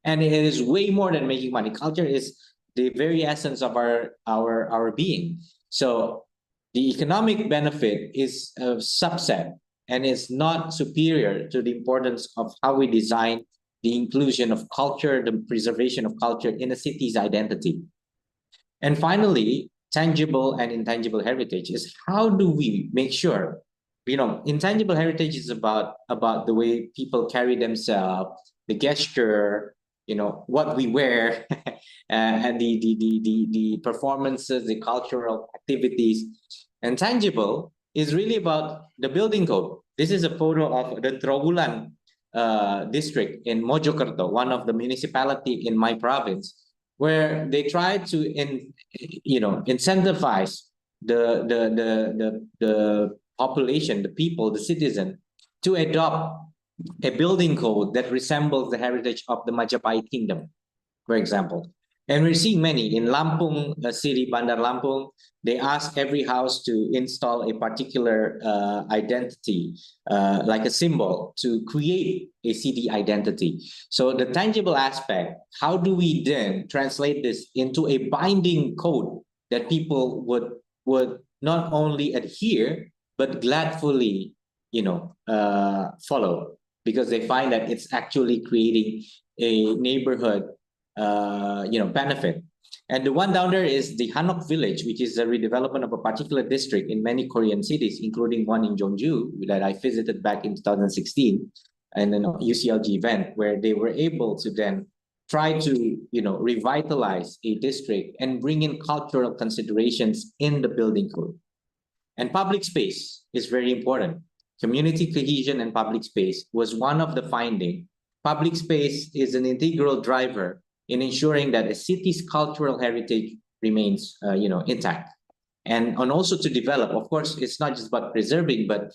And it is way more than making money. Culture is the very essence of our being. So the economic benefit is a subset and is not superior to the importance of how we design the inclusion of culture, the preservation of culture in a city's identity. And finally, tangible and intangible heritage is how do we make sure, intangible heritage is about the way people carry themselves, the gesture, what we wear, and the performances, the cultural activities. And tangible is really about the building code. This is a photo of the Trawulan district in Mojokerto, one of the municipality in my province, where they try to incentivize the population, the people, the citizen, to adopt a building code that resembles the heritage of the Majapahit Kingdom, for example. And we're seeing many in Lampung city, Bandar Lampung. They ask every house to install a particular identity, like a symbol, to create a city identity. So the tangible aspect, how do we then translate this into a binding code that people would not only adhere, but gladfully, follow, because they find that it's actually creating a neighborhood benefit. And the one down there is the Hanok village, which is a redevelopment of a particular district in many Korean cities, including one in Jeonju that I visited back in 2016, and an UCLG event where they were able to then try to revitalize a district and bring in cultural considerations in the building code. And public space is very important. Community cohesion and public space was one of the findings. Public space is an integral driver in ensuring that a city's cultural heritage remains intact. And also to develop, of course, it's not just about preserving, but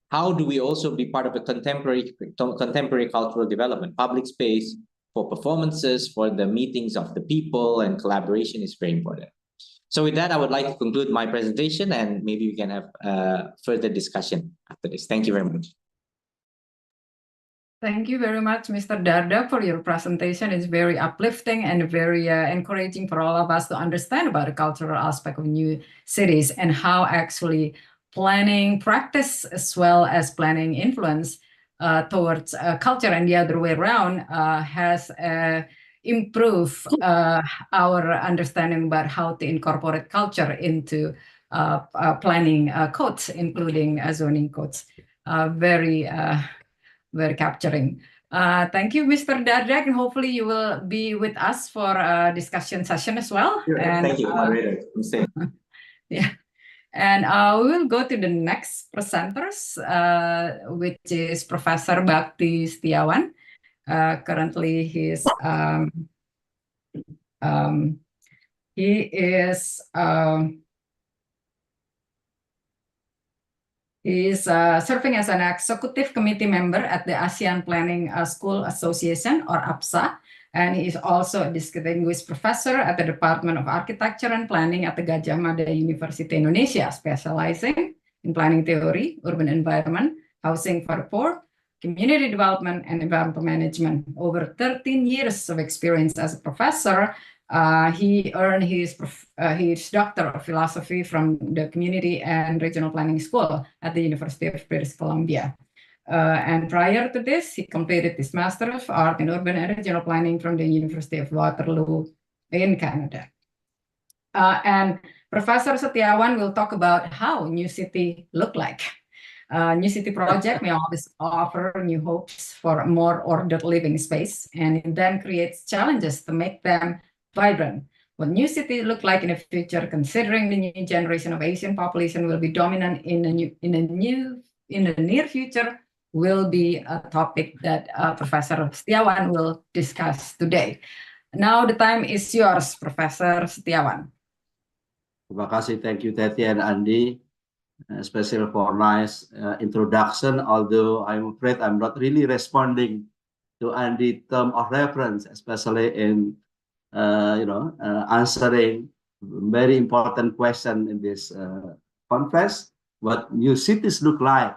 how do we also be part of a contemporary cultural development? Public space for performances, for the meetings of the people, and collaboration is very important. So with that, I would like to conclude my presentation, and maybe we can have further discussion after this. Thank you very much. Thank you very much, Mr. Dardak, for your presentation. It's very uplifting and very encouraging for all of us to understand about the cultural aspect of new cities and how actually planning practice as well as planning influence towards culture and the other way around has improved our understanding about how to incorporate culture into planning codes, including zoning codes. Very capturing. Thank you, Mr. Dardak, and hopefully you will be with us for a discussion session as well. Sure. And, thank you, moderator. Yeah. And we will go to the next presenters, which is Professor Bakti Setiawan. Currently, he is serving as an executive committee member at the ASEAN Planning School Association, or APSA, and he is also a distinguished professor at the Department of Architecture and Planning at the Gajah Mada University Indonesia, specializing in planning theory, urban environment, housing for the poor, community development, and environmental management. Over 13 years of experience as a professor, he earned his Doctor of Philosophy from the Community and Regional Planning School at the University of British Columbia. And prior to this, he completed his Master of Art in Urban and Regional Planning from the University of Waterloo in Canada. And Professor Setiawan will talk about how new city look like. New city project may always offer new hopes for a more ordered living space, and it then creates challenges to make them vibrant. What new city look like in the future, considering the new generation of Asian population will be dominant in the near future, will be a topic that Professor Setiawan will discuss today. Now the time is yours, Professor Setiawan. Terima kasih, thank you Teti and Andi, especially for nice introduction, although I'm afraid I'm not really responding to Andi's term of reference, especially in answering very important question in this conference, what new cities look like.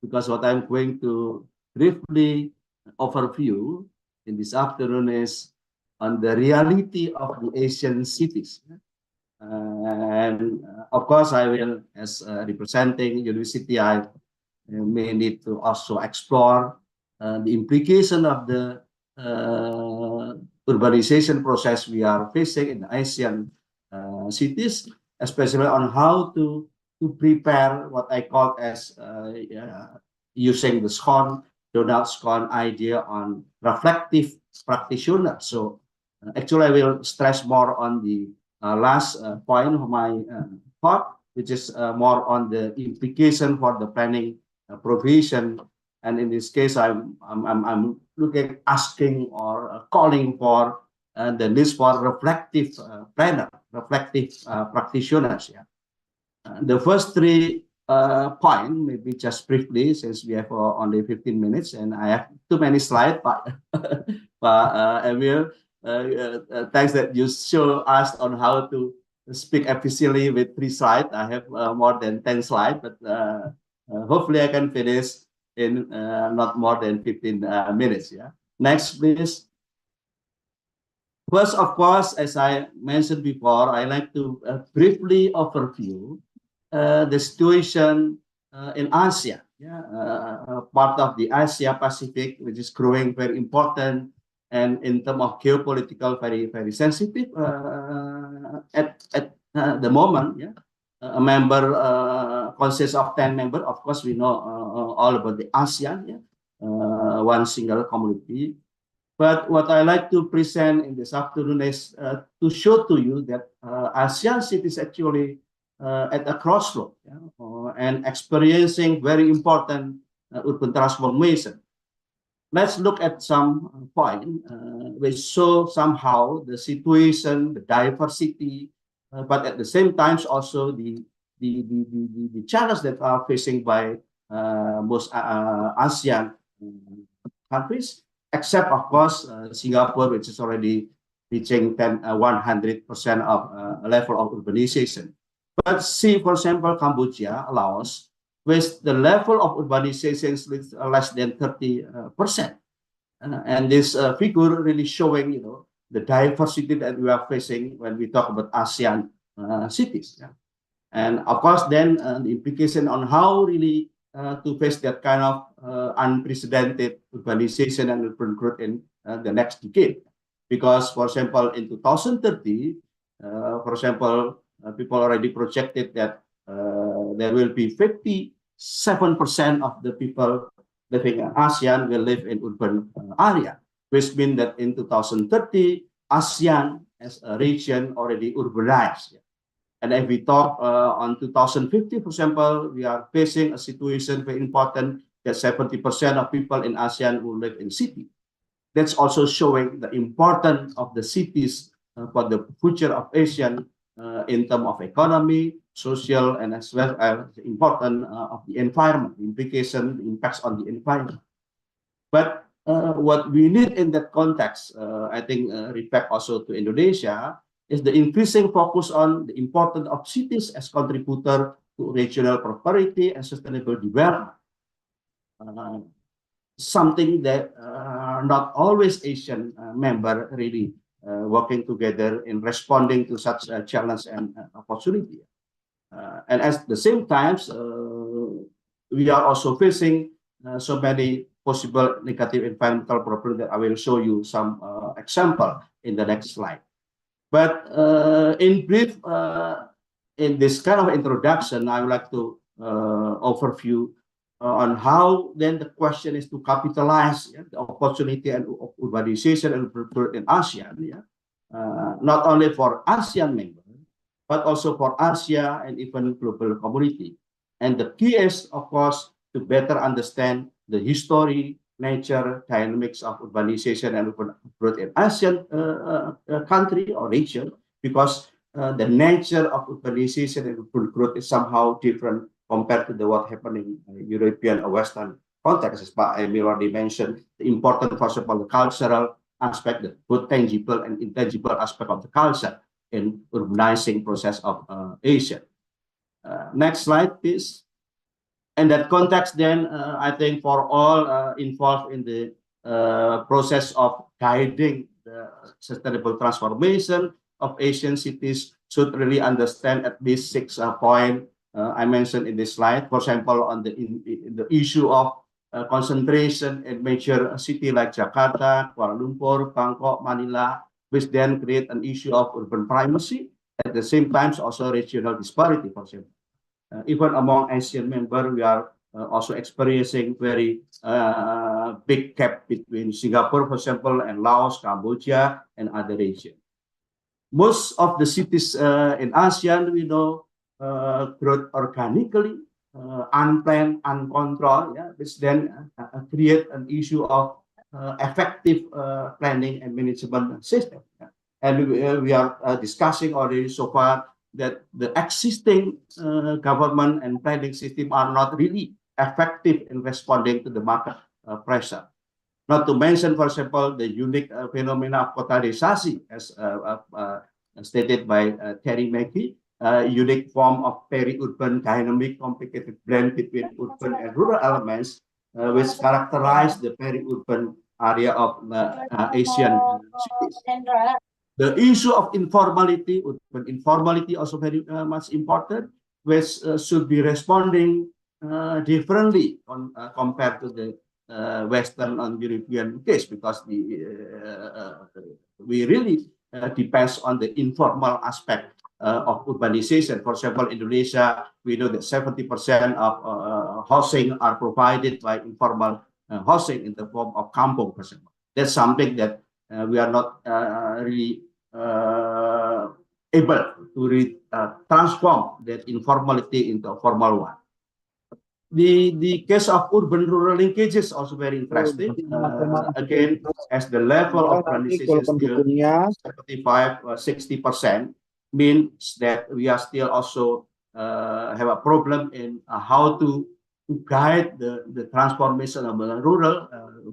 Because what I'm going to briefly overview in this afternoon is on the reality of the Asian cities. And of course, I will, as representing university, I may need to also explore the implication of the urbanization process we are facing in Asian cities, especially on how to prepare what I call as using the Donald Scon idea on reflective practitioner. So actually, I will stress more on the last point of my thought, which is more on the implication for the planning provision. And in this case, I'm asking or calling for the list for reflective planner, reflective practitioners. Yeah. The first three points, maybe just briefly, since we have only 15 minutes and I have too many slides, but Emil, thanks that you show us on how to speak efficiently with 3 slides. I have more than 10 slides, but hopefully I can finish in not more than 15 minutes. Yeah. Next, please. First, of course, as I mentioned before, I like to briefly overview the situation in Asia, part of the Asia Pacific, which is growing very important and in terms of geopolitical, very sensitive at the moment. Yeah, a member consists of 10 members. Of course, we know all about the ASEAN. Yeah, one single community. But what I like to present in this afternoon is to show to you that ASEAN cities actually at a crossroad, yeah, and experiencing very important urban transformation. Let's look at some point which show somehow the situation, the diversity, but at the same time also the challenge that are facing by most ASEAN countries, except of course Singapore, which is already reaching 100% of level of urbanization. But see, for example, Cambodia, Laos, with the level of urbanization is less than 30%. And this figure really showing, you know, the diversity that we are facing when we talk about ASEAN cities. Yeah? And of course, then the implication on how really to face that kind of unprecedented urbanization and urban growth in the next decade. Because, for example, in 2030, for example, people already projected that there will be 57% of the people living in ASEAN will live in urban area, which means that in 2030, ASEAN as a region already urbanized. And if we talk on 2050, for example, we are facing a situation very important that 70% of people in ASEAN will live in city. That's also showing the importance of the cities for the future of ASEAN in terms of economy, social, and as well as the importance of the environment, the implication, the impacts on the environment. But what we need in that context, I think, reflect also to Indonesia, is the increasing focus on the importance of cities as contributor to regional prosperity and sustainable development. Something that not always Asian member really working together in responding to such a challenge and opportunity. And at the same time, we are also facing so many possible negative environmental problems that I will show you some example in the next slide. But in brief, in this kind of introduction, I would like to overview on how then the question is to capitalize the opportunity and urbanization and growth in ASEAN, not only for ASEAN members, but also for Asia and even global community. And the key is, of course, to better understand the history, nature, dynamics of urbanization and urban growth in ASEAN country or region, because the nature of urbanization and urban growth is somehow different compared to what happening in European or Western context. As I already mentioned, the important, first of all, the cultural aspect, the both tangible and intangible aspect of the culture in urbanizing process of Asia. Next slide, please. In that context, then, I think for all involved in the process of guiding the sustainable transformation of Asian cities should really understand at least 6 points I mentioned in this slide. For example, on the issue of concentration in major city like Jakarta, Kuala Lumpur, Bangkok, Manila, which then create an issue of urban primacy. At the same time, also regional disparity, for example. Even among Asian members, we are also experiencing very big gap between Singapore, for example, and Laos, Cambodia, and other regions. Most of the cities in ASEAN, we know, growth organically, unplanned, uncontrolled, which then create an issue of effective planning and management system. And we are discussing already so far that the existing government and planning system are not really effective in responding to the market pressure. Not to mention, for example, the unique phenomena of kotarisasi, as stated by Terry Mackey, unique form of peri-urban dynamic complicated blend between urban and rural elements, which characterize the peri-urban area of Asian cities. The issue of informality, urban informality, also very much important, which should be responding differently compared to the Western and European case, because we really depends on the informal aspect of urbanization. For example, Indonesia, we know that 70% of housing are provided by informal housing in the form of kampung, for example. That's something that we are not really able to transform that informality into a formal one. The case of urban-rural linkage is also very interesting. Again, as the level of urbanization is still 75-60%, means that we are still also have a problem in how to guide the transformation of the rural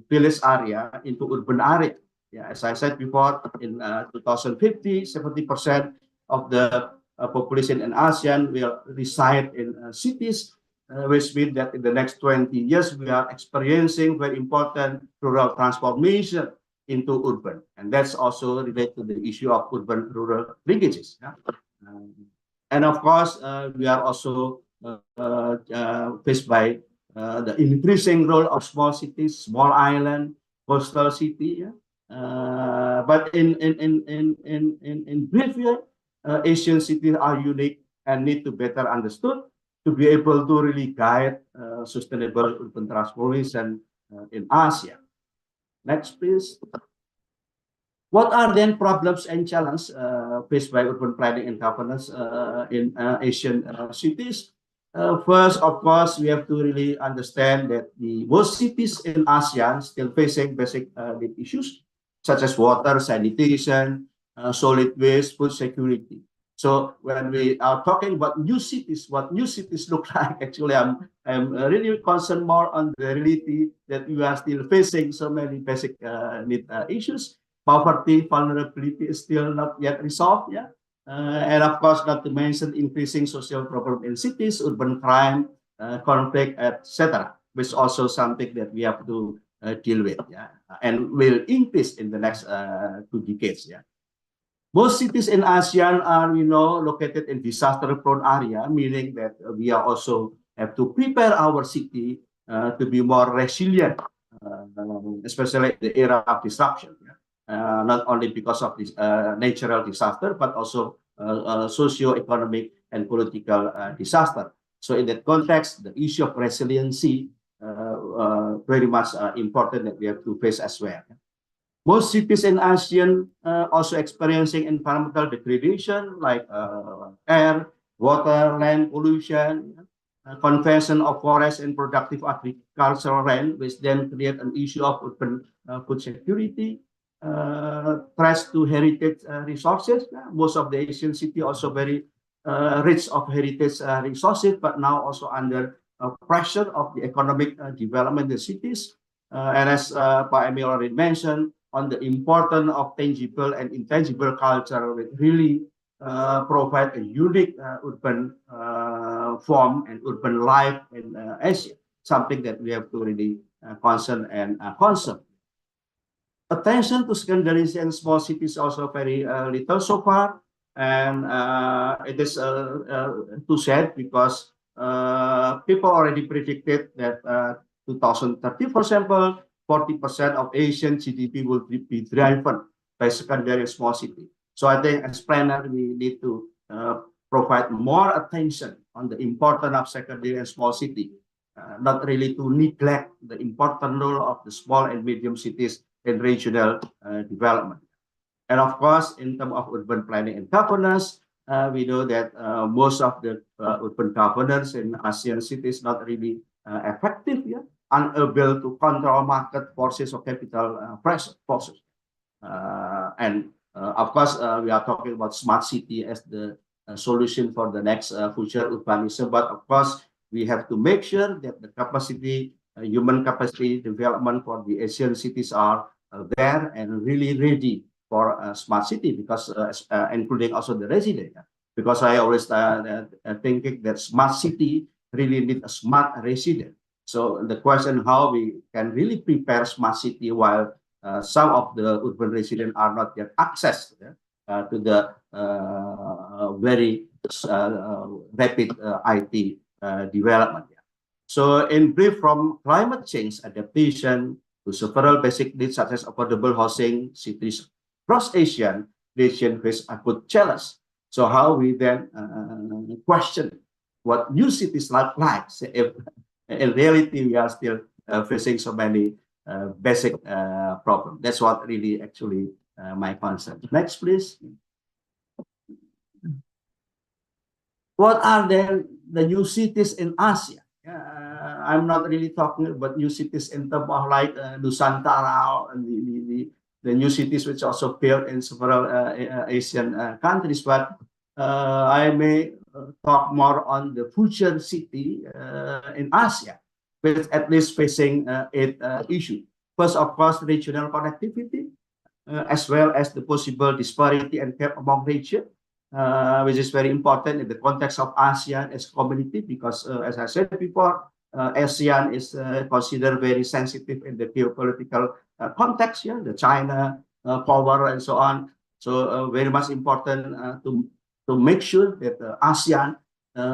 village area into urban area. Yeah, as I said before, in 2050, 70% of the population in ASEAN will reside in cities, which means that in the next 20 years, we are experiencing very important rural transformation into urban. And that's also related to the issue of urban-rural linkages. Yeah? And of course, we are also faced by the increasing role of small cities, small island, coastal city. Yeah? But in brief, Asian cities are unique and need to better understood to be able to really guide sustainable urban transformation in Asia. Next, please. What are then problems and challenges faced by urban planning and governance in Asian cities? First, of course, we have to really understand that most cities in ASEAN still facing basic need issues such as water, sanitation, solid waste, food security. So when we are talking about new cities, what new cities look like, actually, I'm really concerned more on the reality that we are still facing so many basic need issues. Poverty, vulnerability is still not yet resolved. Yeah. And of course, not to mention increasing social problem in cities, urban crime, conflict, etc., which is also something that we have to deal with, yeah, and will increase in the next 2 decades. Yeah. Most cities in ASEAN are, located in disaster-prone area, meaning that we are also have to prepare our city to be more resilient, especially in the era of disruption. Yeah. Not only because of this natural disaster, but also socio-economic and political disaster. So in that context, the issue of resiliency very much important that we have to face as well. Most cities in ASEAN also experiencing environmental degradation like air, water, land pollution, conversion of forest and productive agricultural land, which then create an issue of urban food security, threats to heritage resources. Most of the Asian city also very rich of heritage resources, but now also under pressure of the economic development in the cities. And as Pak Emil already mentioned, on the importance of tangible and intangible culture, which really provide a unique urban form and urban life in Asia, something that we have to really concern and concern. Attention to secondary and small cities also very little so far, and it is too sad because people already predicted that 2030, for example, 40% of Asian GDP will be driven by secondary and small city. So I think as planner, we need to provide more attention on the importance of secondary and small city, not really to neglect the important role of the small and medium cities in regional development. And of course, in terms of urban planning and governance, we know that most of the urban governance in ASEAN cities not really effective, yeah, unable to control market forces or capital pressure forces. And of course, we are talking about smart city as the solution for the next future urbanism. But of course, we have to make sure that the capacity, human capacity development for the Asian cities are there and really ready for a smart city, because including also the resident. Because I always thinking that smart city really need a smart resident. So the question how we can really prepare smart city while some of the urban residents are not yet access to the very rapid IT development. So in brief, from climate change adaptation to several basic needs such as affordable housing, cities across Asian region face acute challenge. So how we then question what new cities look like if in reality we are still facing so many basic problems. That's what really actually my concern. Next, please. What are the new cities in Asia? I'm not really talking about new cities in terms of like Nusantara and the new cities which also built in several Asian countries, but I may talk more on the future city in Asia, with at least facing 8 issues. First, of course, regional connectivity, as well as the possible disparity and gap among regions. Which is very important in the context of ASEAN as a community, because as I said before, ASEAN is considered very sensitive in the geopolitical context, the China power and so on. So very much important to make sure that ASEAN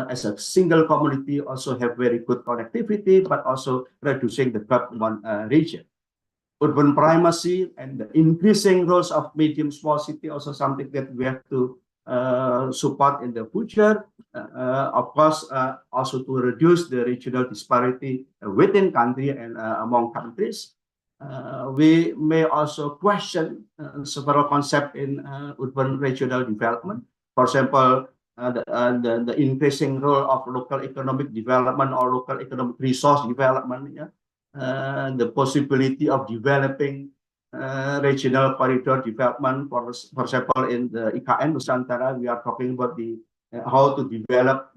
as a single community also have very good connectivity, but also reducing the gap among region. Urban primacy and the increasing roles of medium small city also something that we have to support in the future, of course, also to reduce the regional disparity within country and among countries. We may also question several concepts in urban regional development. For example, the increasing role of local economic development or local economic resource development, the possibility of developing regional corridor development. For example, in the IKN Nusantara, we are talking about the how to develop,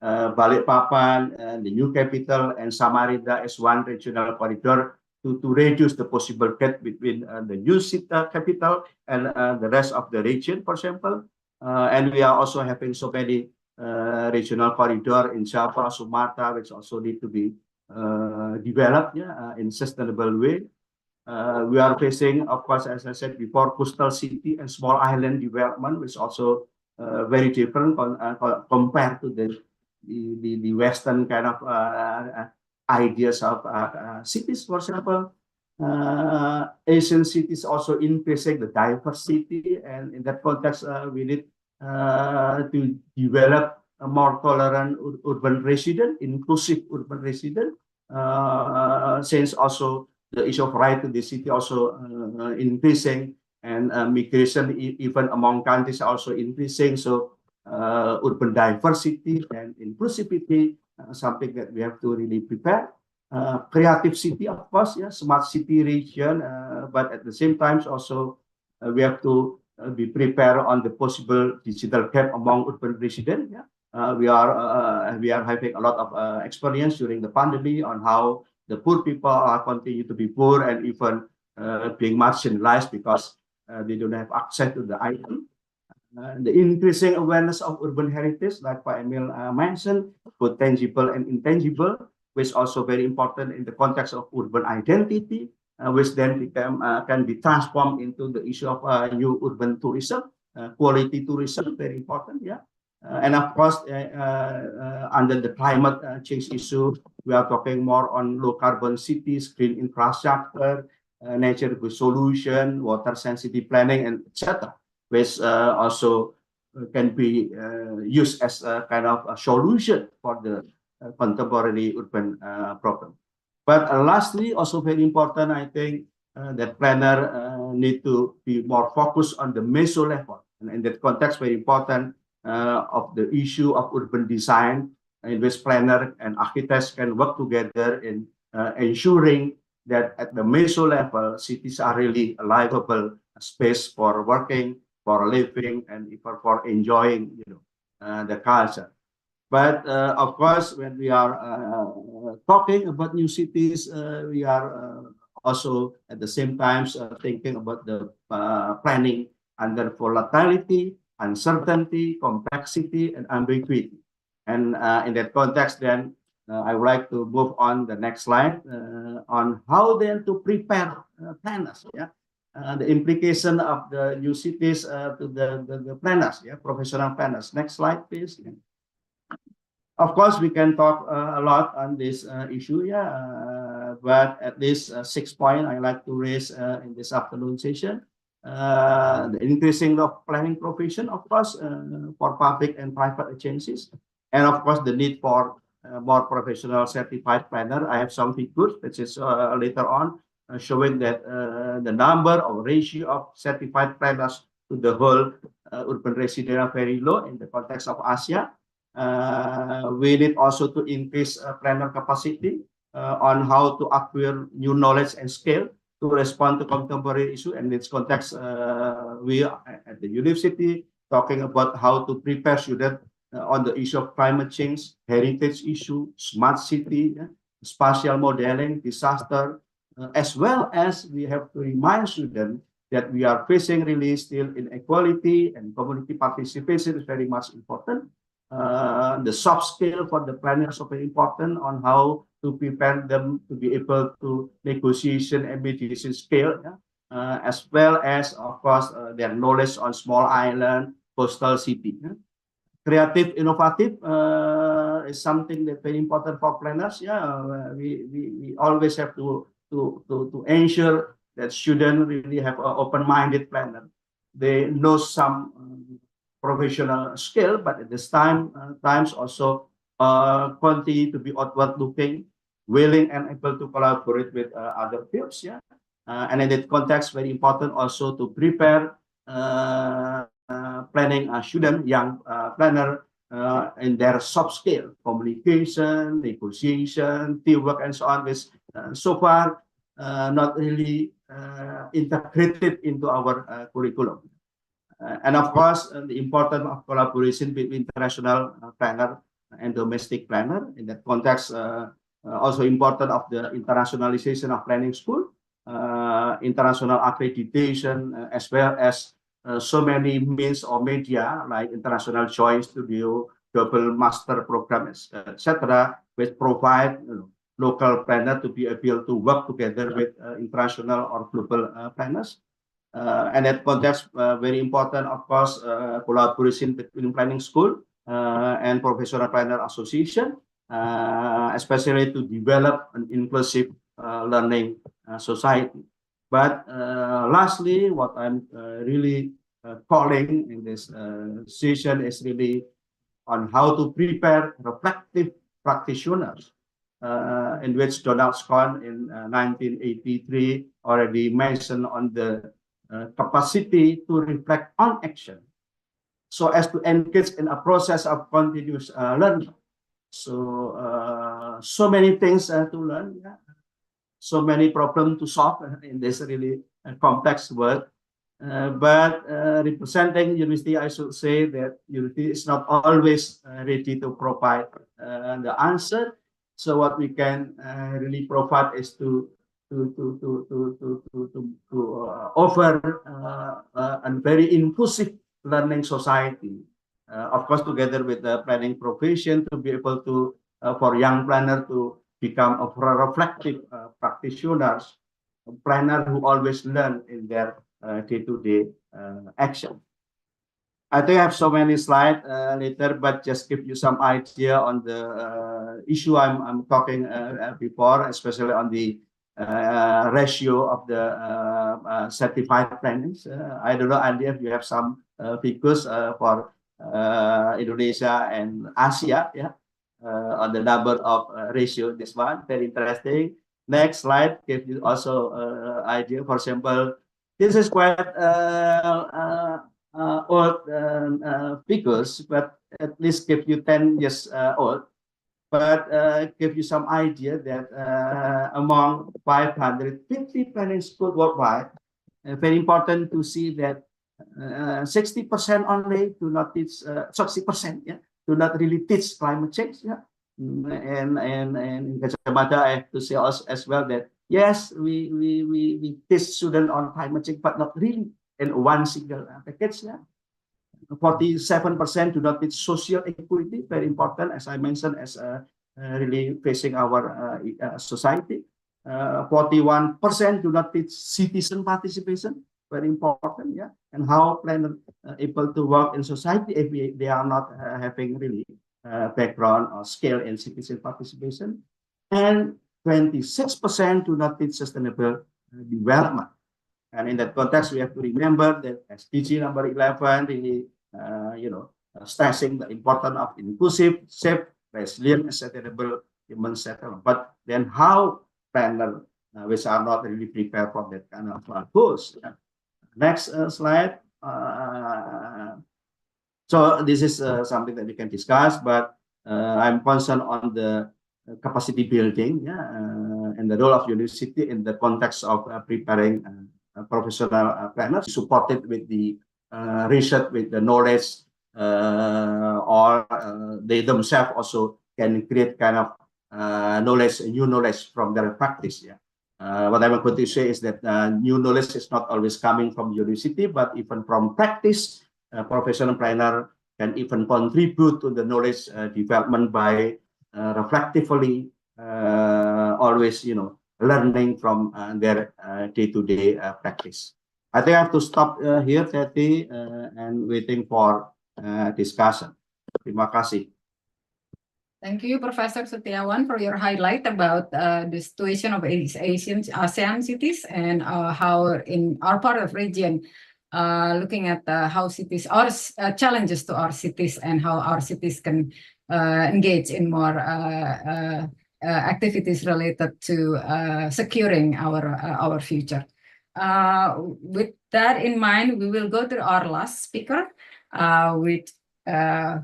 Balikpapan and the new capital and Samarinda as one regional corridor to reduce the possible gap between the new city capital and the rest of the region, for example. And we are also having so many regional corridor in Java, Sumatra, which also need to be developed in sustainable way. We are facing, of course, as I said before, coastal city and small island development, which also very different compared to the Western kind of ideas of cities. For example, Asian cities also increasing the diversity, and in that context, we need to develop a more tolerant urban resident, inclusive urban resident, since also the issue of right to the city also increasing, and migration even among countries also increasing. So urban diversity and inclusivity, something that we have to really prepare. Creative city, of course, smart city region, but at the same time also we have to be prepared on the possible digital gap among urban residents. We are having a lot of experience during the pandemic on how the poor people are continue to be poor and even being marginalized because they don't have access to the IT. The increasing awareness of urban heritage, like Pak Emil mentioned, both tangible and intangible, which is also very important in the context of urban identity, which then can be transformed into the issue of new urban tourism, quality tourism, very important, and of course, under the climate change issue, we are talking more on low carbon cities, green infrastructure, nature good solution, water sensitive planning, and etc., which also can be used as a kind of a solution for the contemporary urban problem. But lastly, also very important, I think that planner need to be more focused on the meso level, and in that context, very important. Of the issue of urban design, in which planner and architects can work together in ensuring that at the meso level, cities are really a livable space for working, for living, and even for enjoying, the culture. But of course, when we are talking about new cities, we are also at the same time thinking about the planning under volatility, uncertainty, complexity, and ambiguity. And in that context, then I would like to move on the next slide on how then to prepare planners. The implication of the new cities to the planners, professional planners. Next slide, please. Of course, we can talk a lot on this issue, but at least 6 points I like to raise in this afternoon session. The increasing of planning profession, of course, for public and private agencies, and of course the need for more professional certified planner. I have some figures, which is later on showing that the number or ratio of certified planners to the whole urban resident are very low in the context of Asia. We need also to increase planner capacity on how to acquire new knowledge and skill to respond to contemporary issue. And in this context, we are at the university talking about how to prepare students on the issue of climate change, heritage issue, smart city, spatial modeling, disaster, as well as we have to remind students that we are facing really still inequality, and community participation is very much important. The soft skill for the planners are very important on how to prepare them to be able to negotiation and mediation skill, as well as, of course, their knowledge on small island, coastal city. Creative, innovative is something that's very important for planners. We always have to ensure that students really have an open-minded planner. They know some professional skill, but at this times also continue to be outward-looking, willing and able to collaborate with other fields. And in that context, very important also to prepare planning student, young planner in their soft skill, communication, negotiation, teamwork, and so on, which so far not really integrated into our curriculum. And of course, the importance of collaboration between international planner and domestic planner. In that context, also important of the internationalization of planning school, international accreditation, as well as so many means or media like international choice studio, global master programs, etc., which provide local planner to be able to work together with international or global planners. And that context, very important, of course, collaboration between planning school and professional planner association, especially to develop an inclusive learning society. But lastly, what I'm really calling in this session is really on how to prepare reflective practitioners, in which Donald Scott in 1983 already mentioned on the capacity to reflect on action, so as to engage in a process of continuous learning. So many things to learn, so many problems to solve in this really complex world. But representing university, I should say that university is not always ready to provide the answer. So what we can really provide is to offer a very inclusive learning society, of course, together with the planning profession, to be able to for young planner to become a reflective practitioners, a planner who always learn in their day-to-day action. I think I have so many slides later, but just give you some idea on the issue I'm talking before, especially on the ratio of the certified plannings. I don't know, Andy, if you have some figures for Indonesia and Asia, on the number of ratio. This one very interesting. Next slide gives you also idea. For example, this is quite old figures, but at least give you 10 years old. But give you some idea that among 550 planning schools worldwide, very important to see that 60% only do not teach, 60%, do not really teach climate change. And in Gajah Mada, I have to say also as well that yes, we teach students on climate change, but not really in one single package. 47% do not teach social equity, very important, as I mentioned, as really facing our society. 41% do not teach citizen participation, very important, and how planners able to work in society if they are not having really background or scale and citizen participation, and 26% do not teach sustainable development. And in that context, we have to remember that SDG number 11 really, stressing the importance of inclusive, safe, resilient, and sustainable human settlement. But then how planners, which are not really prepared for that kind of goals. Next slide. So this is something that we can discuss, but I'm concerned on the capacity building, and the role of university in the context of preparing professional planners, supported with the research, with the knowledge, or they themselves also can create kind of knowledge, new knowledge from their practice. What I want to say is that new knowledge is not always coming from university, but even from practice. Professional planner can even contribute to the knowledge development by reflectively always, learning from their day-to-day practice. I think I have to stop here, Teti, and waiting for discussion. Terima kasih. Thank you, Professor Setiawan, for your highlight about the situation of ASEAN cities and how in our part of region, looking at how cities are challenges to our cities and how our cities can engage in more activities related to securing our future. With that in mind, we will go to our last speaker,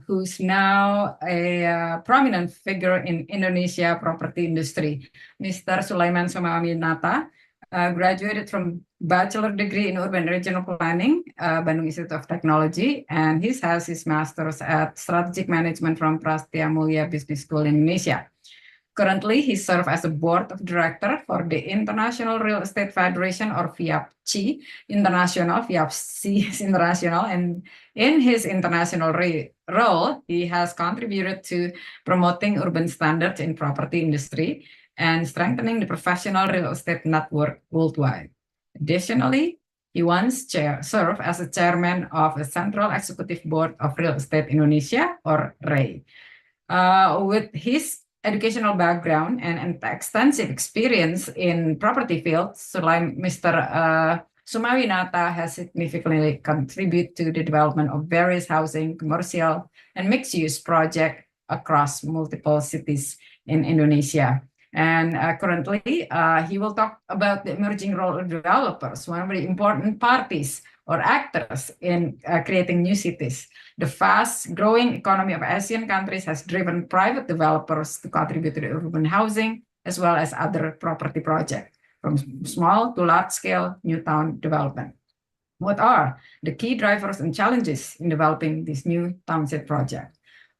who's now a prominent figure in Indonesia property industry, Mr. Sulaiman Somaminata. Graduated from bachelor degree in urban regional planning, Bandung Institute of Technology, and he has his master's at strategic management from Prastia Mulia Business School in Indonesia. Currently, he serves as a board of director for the International Real Estate Federation, or FIAPCI International, FIAPCI International, and in his international role, he has contributed to promoting urban standards in property industry and strengthening the professional real estate network worldwide. Additionally, he once served as a chairman of the Central Executive Board of Real Estate Indonesia, or REI. With his educational background and extensive experience in property fields, Mr. Sumawinata has significantly contributed to the development of various housing, commercial, and mixed-use projects across multiple cities in Indonesia. And currently, he will talk about the emerging role of developers, one of the important parties or actors in creating new cities. The fast-growing economy of Asian countries has driven private developers to contribute to the urban housing, as well as other property projects, from small to large-scale new town development. What are the key drivers and challenges in developing this new township project?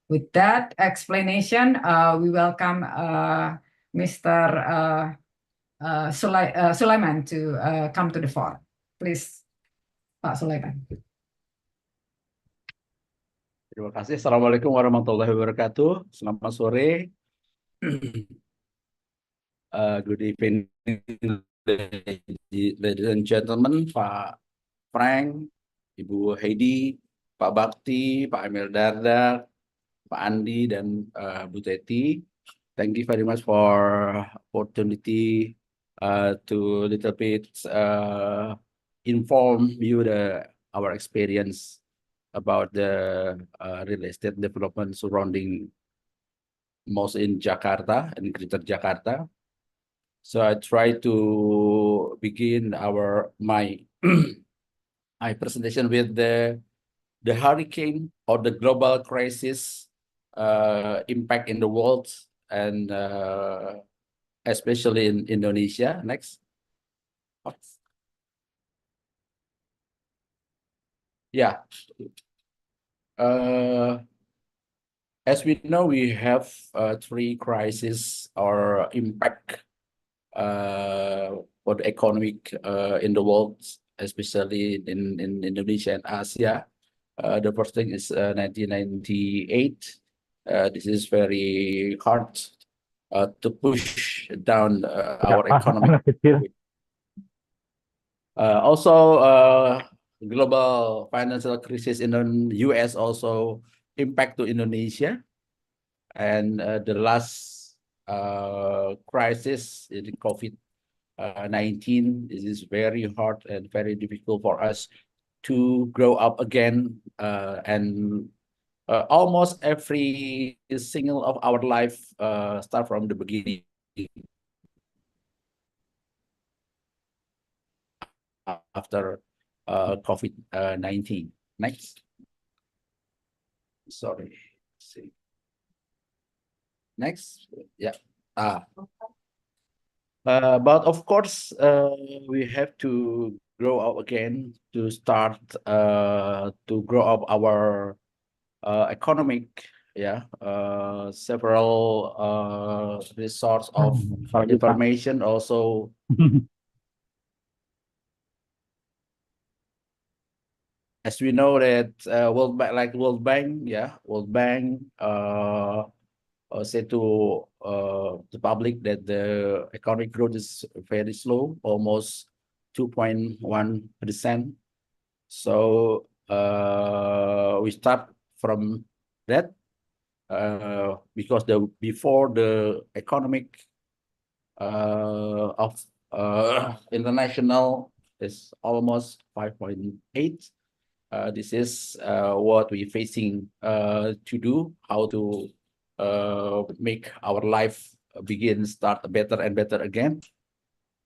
With that explanation, we welcome Mr. Sulaiman to come to the floor. Please, Pak Sulaiman. Terima kasih. Assalamualaikum warahmatullahi wabarakatuh. Selamat sore. Good evening, ladies and gentlemen, Pak Frank, Ibu Heidi, Pak Bakti, Pak Emil Dardak, Pak Andi, dan Bu Teti. Thank you very much for opportunity to little bit inform you our experience about the real estate development surrounding most in Jakarta and Greater Jakarta. So I try to begin my presentation with the hurricane or the global crisis impact in the world, and especially in Indonesia. Next. Yeah. As we know, we have three crises or impact for the economic in the world, especially in Indonesia and Asia. The first thing is 1998. This is very hard to push down our economy. Also, global financial crisis in the US also impact to Indonesia. and the last crisis in COVID-19, this is very hard and very difficult for us to grow up again, and almost every single of our life start from the beginning after COVID-19. Next. Sorry. See. Next. Yeah. But of course, we have to grow up again to start to grow up our economic, several resource of information also. As we know that World Bank, World Bank said to the public that the economic growth is very slow, almost 2.1%. So we start from that because before the economic of international is almost 5.8. This is what we're facing to do, how to make our life start better and better again.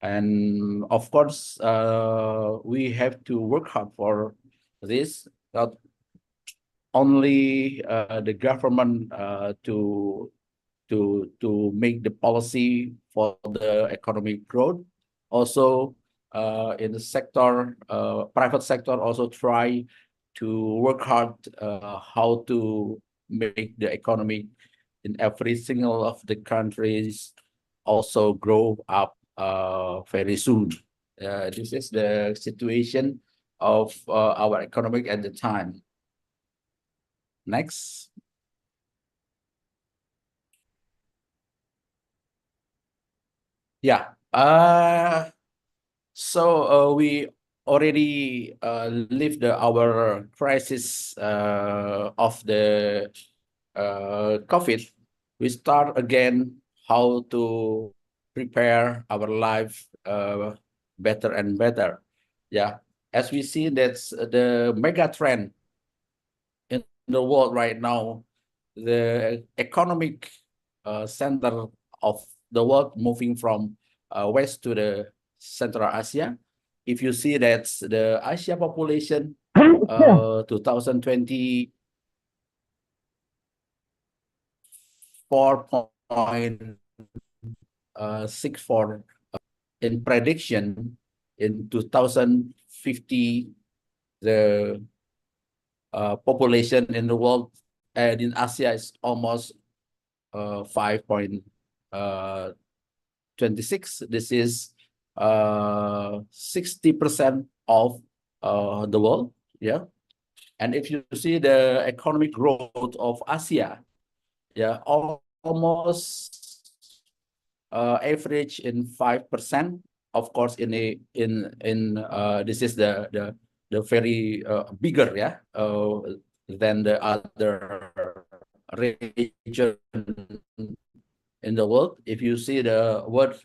And of course, we have to work hard for this, not only the government to make the policy for the economic growth, also in the sector, private sector also try to work hard how to make the economy in every single of the countries also grow up very soon. This is the situation of our economic at the time. Next. Yeah. So we already lived our crisis of the COVID. We start again how to prepare our life better and better. Yeah, as we see, that's the mega trend in the world right now. The economic center of the world moving from west to the Central Asia. If you see that the Asia population 2020 4.64 in prediction in 2050 the population in the world and in Asia is almost 5.26. This is 60% of the world. Yeah, and if you see the economic growth of Asia, yeah, almost average in 5%. Of course, in this is the very bigger, yeah, than the other region in the world. If you see the world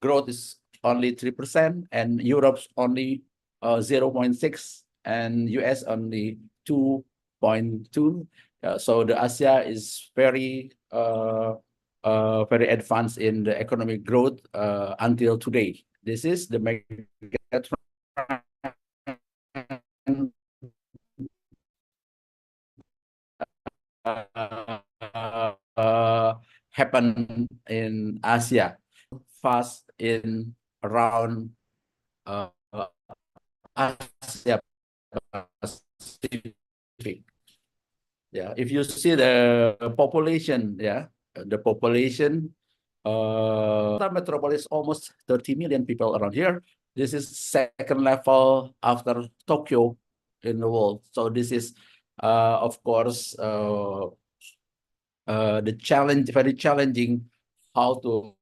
growth is only 3% and Europe's only 0.6 and US only 2.2. So the Asia is very very advanced in the economic growth until today. This is the mega happen in Asia fast in around Asia Pacific. Yeah, if you see the population, yeah, the population, metropolis almost 30 million people around here. This is second level after Tokyo in the world. So this is, of course, the challenge, very challenging, how to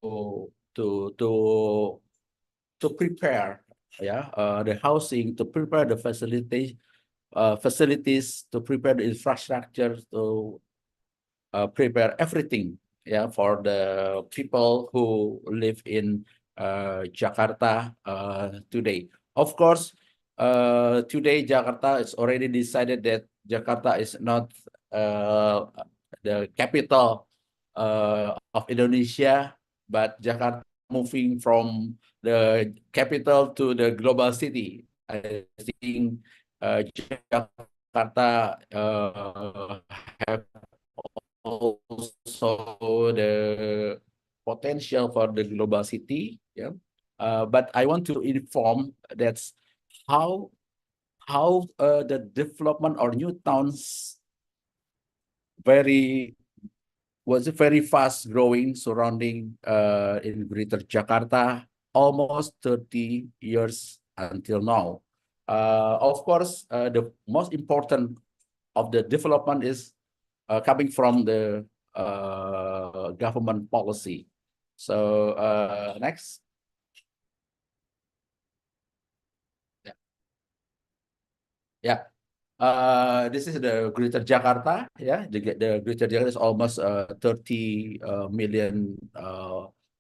prepare, yeah, the housing, to prepare the facilities, to prepare the infrastructure, to prepare everything, yeah, for the people who live in Jakarta today. Of course, today Jakarta is already decided that Jakarta is not the capital of Indonesia, but Jakarta moving from the capital to the global city. I think Jakarta have also the potential for the global city. Yeah, but I want to inform that's how the development or new towns was very fast growing surrounding in Greater Jakarta, almost 30 years until now. Of course, the most important of the development is coming from the government policy. So next. Yeah. Yeah. This is the Greater Jakarta. Yeah, the Greater Jakarta is almost 30 million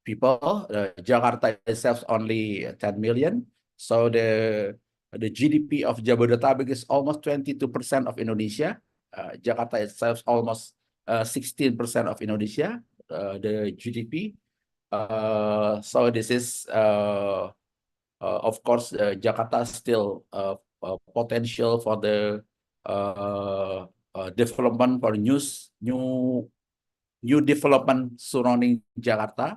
people. Jakarta itself only 10 million. So the GDP of Jabodetabek is almost 22% of Indonesia. Jakarta itself almost 16% of Indonesia. The GDP. So this is of course Jakarta still potential for the development for new development surrounding Jakarta.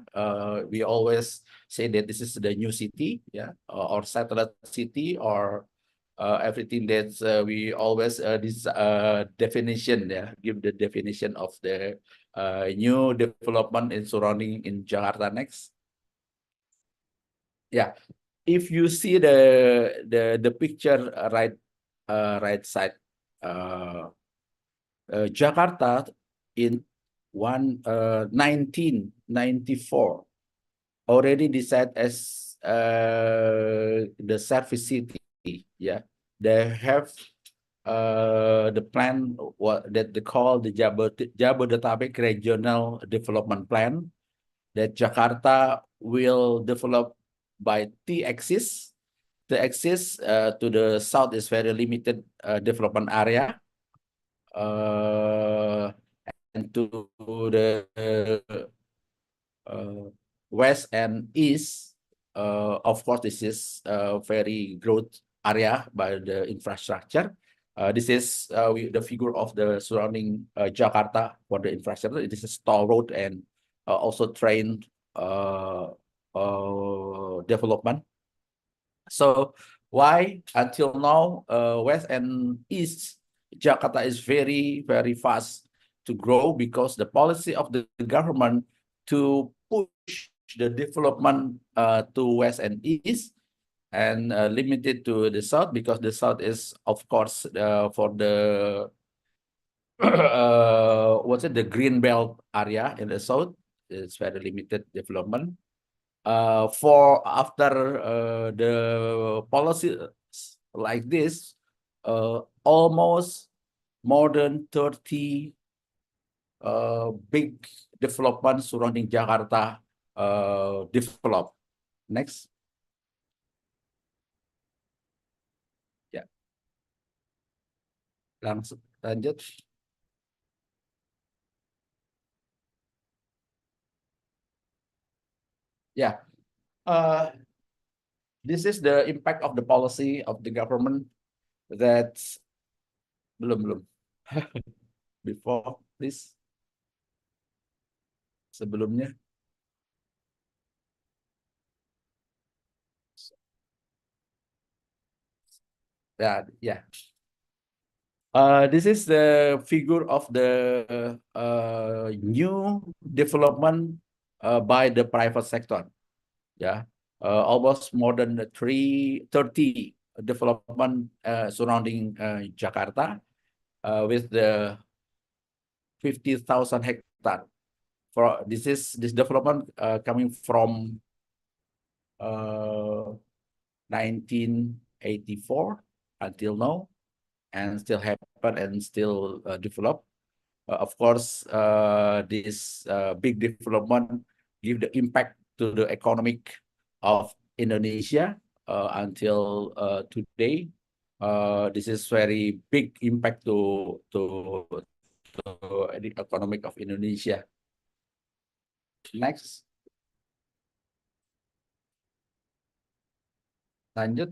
We always say that this is the new city, yeah, or satellite city, or everything that we always this definition, yeah, give the definition of the new development in surrounding in Jakarta. Next. Yeah, if you see the picture right side, Jakarta in 1994 already decided as the service city. Yeah, they have the plan that they call the Jabodetabek Regional Development Plan, that Jakarta will develop by T-axis. The axis to the south is very limited development area. And to the west and east, of course, this is a very growth area by the infrastructure. This is the figure of the surrounding Jakarta for the infrastructure. This is toll road and also train development. So why until now west and east Jakarta is very fast to grow? Because the policy of the government to push the development to west and east and limited to the south, because the south is of course for the the green belt area in the south. It's very limited development. For after the policy like this, almost more than 30 big development surrounding Jakarta develop. Next. Ya. Langsung lanjut. Yeah. This is the impact of the policy of the government that belum. Before this. Sebelumnya. Yeah. This is the figure of the new development by the private sector. Yeah, almost more than 30 development surrounding Jakarta with the 50,000 hectare. For this development coming from 1984 until now, and still happen and still develop. of course, this big development give the impact to the economic of Indonesia until today. This is very big impact to the economic of Indonesia. Next. Lanjut.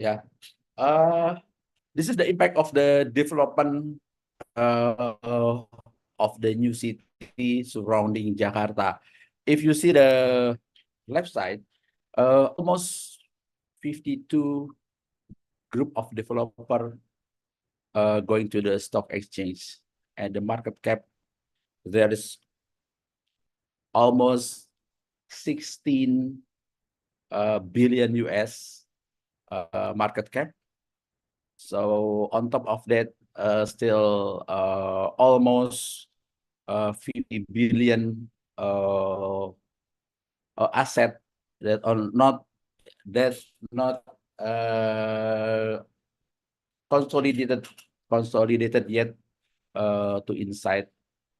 Yeah. This is the impact of the development of the new city surrounding Jakarta. If you see the left side, almost 52 group of developer going to the stock exchange, and the market cap there is almost 16 billion US market cap. So on top of that, still almost 50 billion asset that are not consolidated yet to inside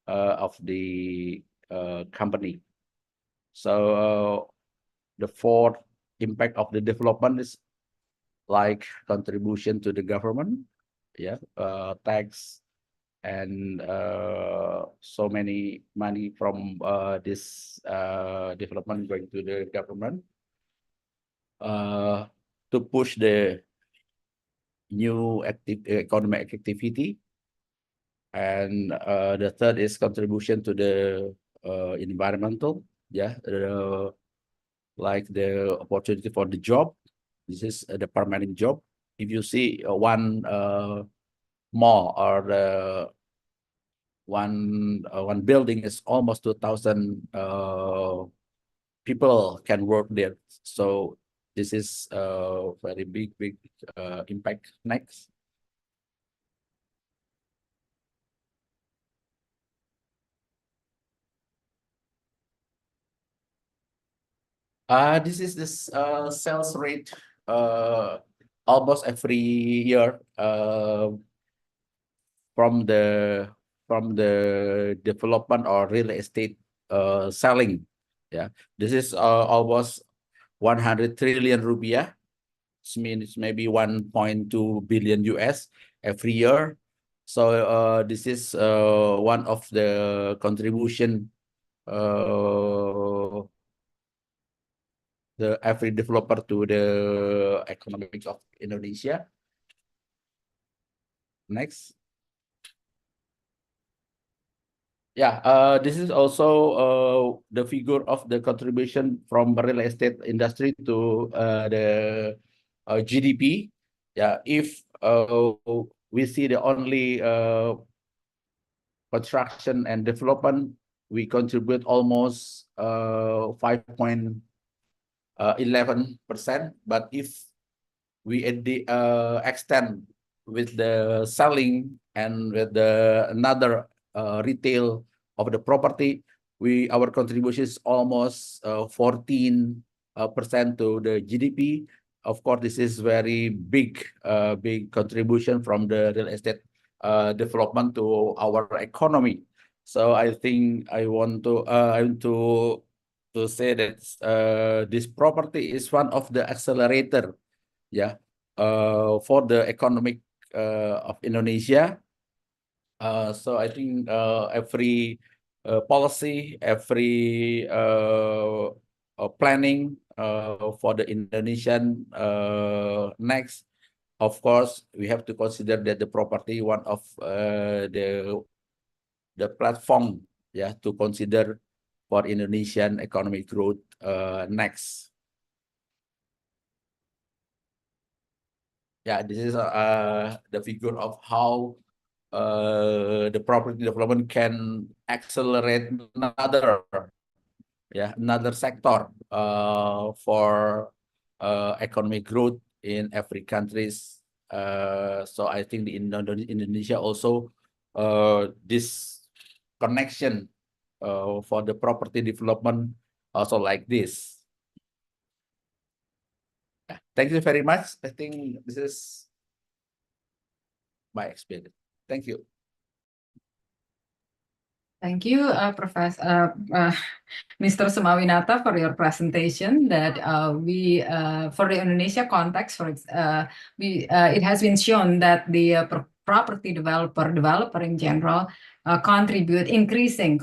of the company. So the fourth impact of the development is like contribution to the government, yeah, tax, and so many money from this development going to the government to push the new economic activity. And the third is contribution to the environmental, yeah, like the opportunity for the job. This is the permanent job. If you see one mall or one building is almost 2,000 people can work there. So this is a very big impact. Next. This is this sales rate almost every year from the development or real estate selling. Yeah, this is almost 100 trillion rupiah. It means maybe 1.2 billion US every year. So this is one of the contribution the every developer to the economics of Indonesia. Next. Yeah, this is also the figure of the contribution from real estate industry to the GDP. Yeah, if we see the only construction and development, we contribute almost 5.11%. But if we extend with the selling and with the another retail of the property, our contribution is almost 14% to the GDP. Of course, this is very big contribution from the real estate development to our economy. So I think I want to say that this property is one of the accelerator, yeah, for the economic of Indonesia. So I think every policy, every planning for the Indonesian next, of course, we have to consider that the property one of the platform, yeah, to consider for Indonesian economic growth next. Yeah, this is the figure of how the property development can accelerate another sector for economic growth in every countries. So I think in Indonesia also this connection for the property development also like this. Thank you very much. I think this is my experience. Thank you. Thank you, Professor Mr. Sumawinata, for your presentation. That we, for the Indonesia context, it has been shown that the property developer in general increasingly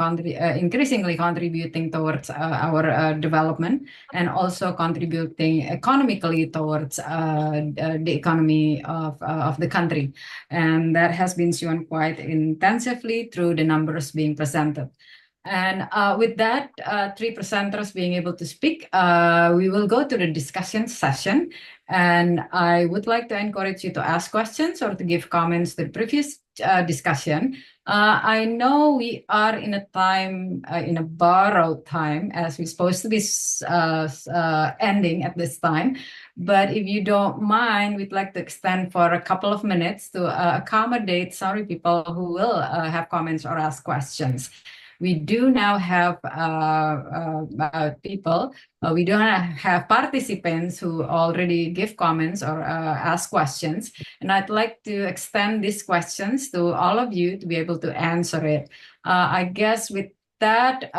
contributing towards our development, and also contributing economically towards the economy of the country. And that has been shown quite intensively through the numbers being presented. And with that, 3 presenters being able to speak, we will go to the discussion session. And I would like to encourage you to ask questions or to give comments to the previous discussion. I know we are in a time, in a borrowed time, as we're supposed to be ending at this time. But if you don't mind, we'd like to extend for a couple of minutes to accommodate some people who will have comments or ask questions. We do now have we do have participants who already give comments or ask questions. And I'd like to extend these questions to all of you to be able to answer it. I guess with that,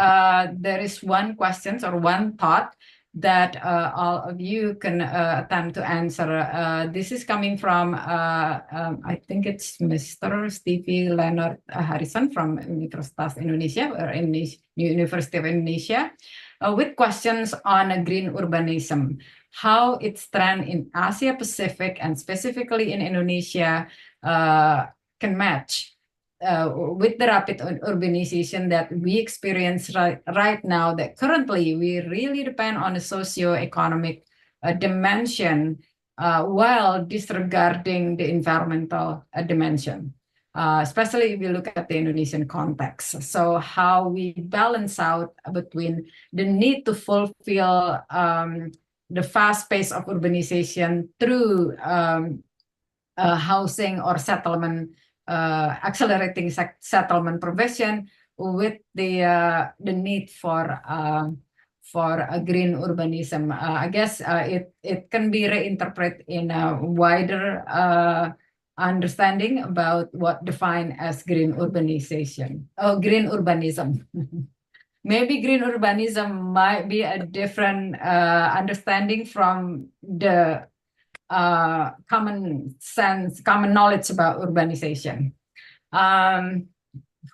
there is one question or one thought that all of you can attempt to answer. This is coming from, I think it's Mr. Stevie Leonard Harrison from Universitas Indonesia, or University of Indonesia, with questions on green urbanism, how its trend in Asia Pacific and specifically in Indonesia can match with the rapid urbanization that we experience right now, that currently we really depend on a socio-economic dimension while disregarding the environmental dimension, especially if you look at the Indonesian context. So how we balance out between the need to fulfill the fast pace of urbanization through housing or settlement, accelerating settlement provision, with the need for a green urbanism. I guess it can be reinterpreted in a wider understanding about what defined as green urbanization or green urbanism. Maybe green urbanism might be a different understanding from the common sense, common knowledge about urbanization.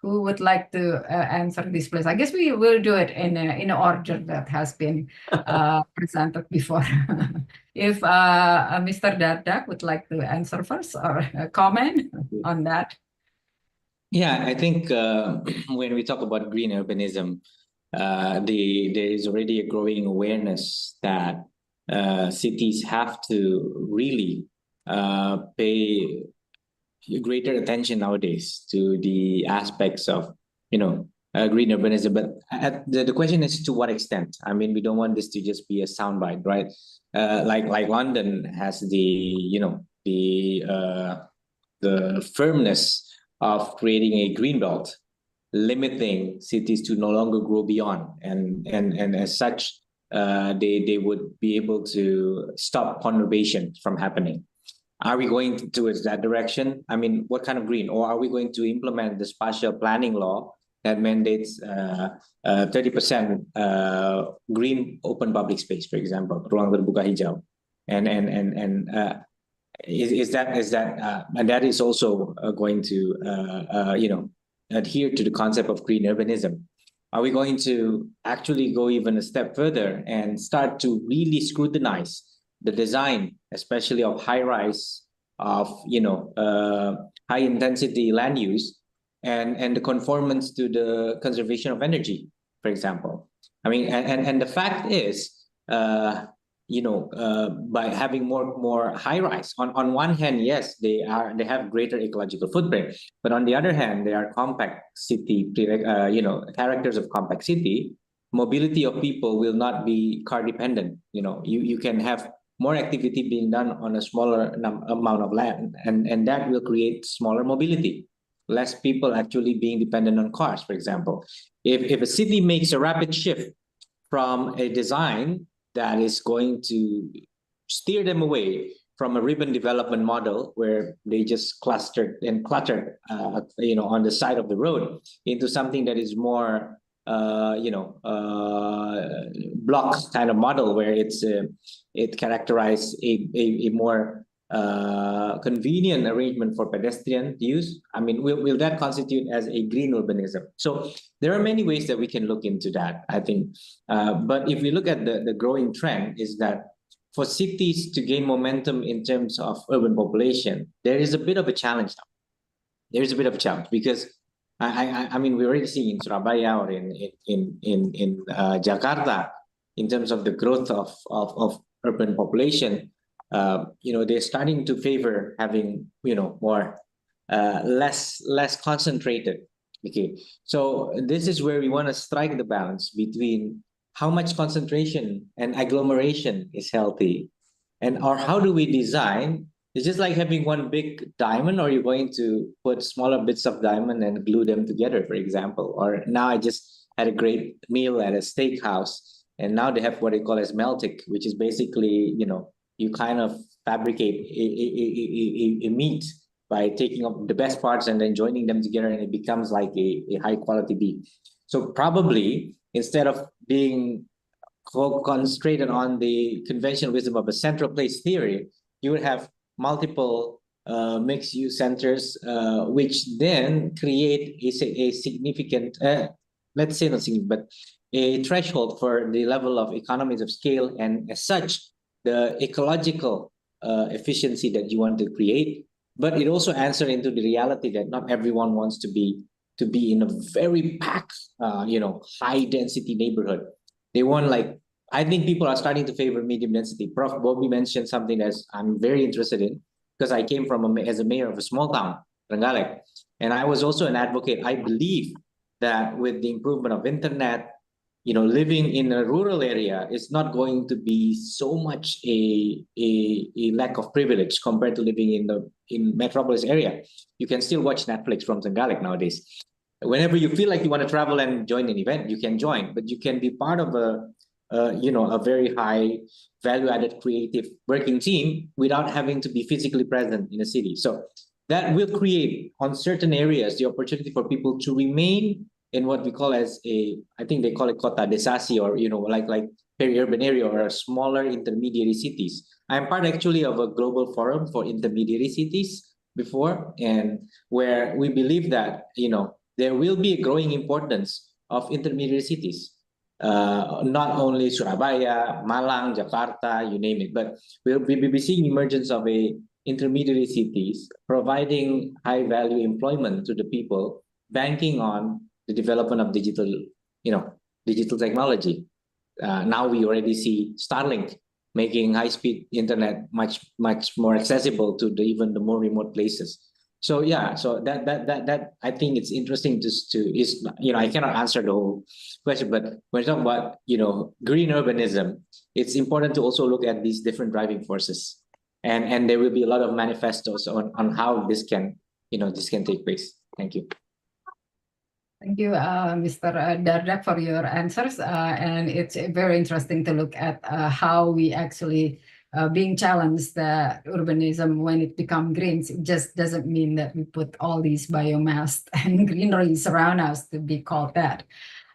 Who would like to answer this, please? I guess we will do it in an order that has been presented before. If Mr. Dardak would like to answer first or comment on that. Yeah, I think when we talk about green urbanism, there is already a growing awareness that cities have to really pay greater attention nowadays to the aspects of, green urbanism. But the question is, to what extent? I mean, we don't want this to just be a soundbite, right? Like London has the firmness of creating a green belt, limiting cities to no longer grow beyond, and as such, they would be able to stop conurbation from happening. Are we going towards that direction? I mean, what kind of green? Or are we going to implement the spatial planning law that mandates 30% green open public space, for example, ruang terbuka hijau, and that is also going to adhere to the concept of green urbanism? Are we going to actually go even a step further and start to really scrutinize the design, especially of high-rise, of high-intensity land use, and the conformance to the conservation of energy, for example? I mean, and the fact is, by having more high-rise, on one hand, yes, they have greater ecological footprint, but on the other hand, they are compact city, characters of compact city. Mobility of people will not be car dependent. You can have more activity being done on a smaller amount of land, and that will create smaller mobility, less people actually being dependent on cars, for example. If a city makes a rapid shift from a design that is going to steer them away from a ribbon development model where they just cluttered, on the side of the road into something that is more, block kind of model where it characterizes a more convenient arrangement for pedestrian use. I mean, will that constitute as a green urbanism? So there are many ways that we can look into that, I think. But if we look at the growing trend, is that for cities to gain momentum in terms of urban population, there is a bit of a challenge now. There is a bit of a challenge because I mean, we're already seeing in Surabaya or in Jakarta, in terms of the growth of urban population, they're starting to favor having, more less concentrated. Okay, so this is where we want to strike the balance between how much concentration and agglomeration is healthy, or how do we design? It's just like having one big diamond, or you're going to put smaller bits of diamond and glue them together, for example. Or now I just had a great meal at a steakhouse, and now they have what they call as melting, which is basically, you kind of fabricate a meat by taking up the best parts and then joining them together, and it becomes like a high quality beef. So probably instead of being concentrated on the conventional wisdom of a central place theory, you would have multiple mixed-use centers, which then create a significant, let's say not significant, but a threshold for the level of economies of scale, and as such, the ecological efficiency that you want to create. But it also answers into the reality that not everyone wants to be in a very packed, high density neighborhood. They want, like, I think people are starting to favor medium density. Prof. Bobby mentioned something that I'm very interested in, because I came from as a mayor of a small town, Trenggalek, and I was also an advocate. I believe that with the improvement of internet, living in a rural area is not going to be so much a lack of privilege compared to living in metropolis area. You can still watch Netflix from Trenggalek nowadays. Whenever you feel like you want to travel and join an event, you can join, but you can be part of a very high value-added creative working team without having to be physically present in a city. So that will create on certain areas the opportunity for people to remain in what we call as I think they call it kota desasi, or like peri-urban area, or smaller intermediary cities. I'm part actually of a global forum for intermediary cities before, and where we believe that there will be a growing importance of intermediary cities. Not only Surabaya, Malang, Jakarta, you name it, but we'll be seeing emergence of intermediary cities providing high value employment to the people, banking on the development of digital technology. Now we already see Starlink making high-speed internet much more accessible to even the more remote places. So yeah, so that I think it's interesting I cannot answer the whole question, but when we talk about green urbanism, it's important to also look at these different driving forces, and there will be a lot of manifestos on how this can take place. Thank you. Thank you, Mr. Dardak, for your answers. And it's very interesting to look at how we actually being challenged the urbanism when it becomes green. It just doesn't mean that we put all these biomass and greeneries around us to be called that.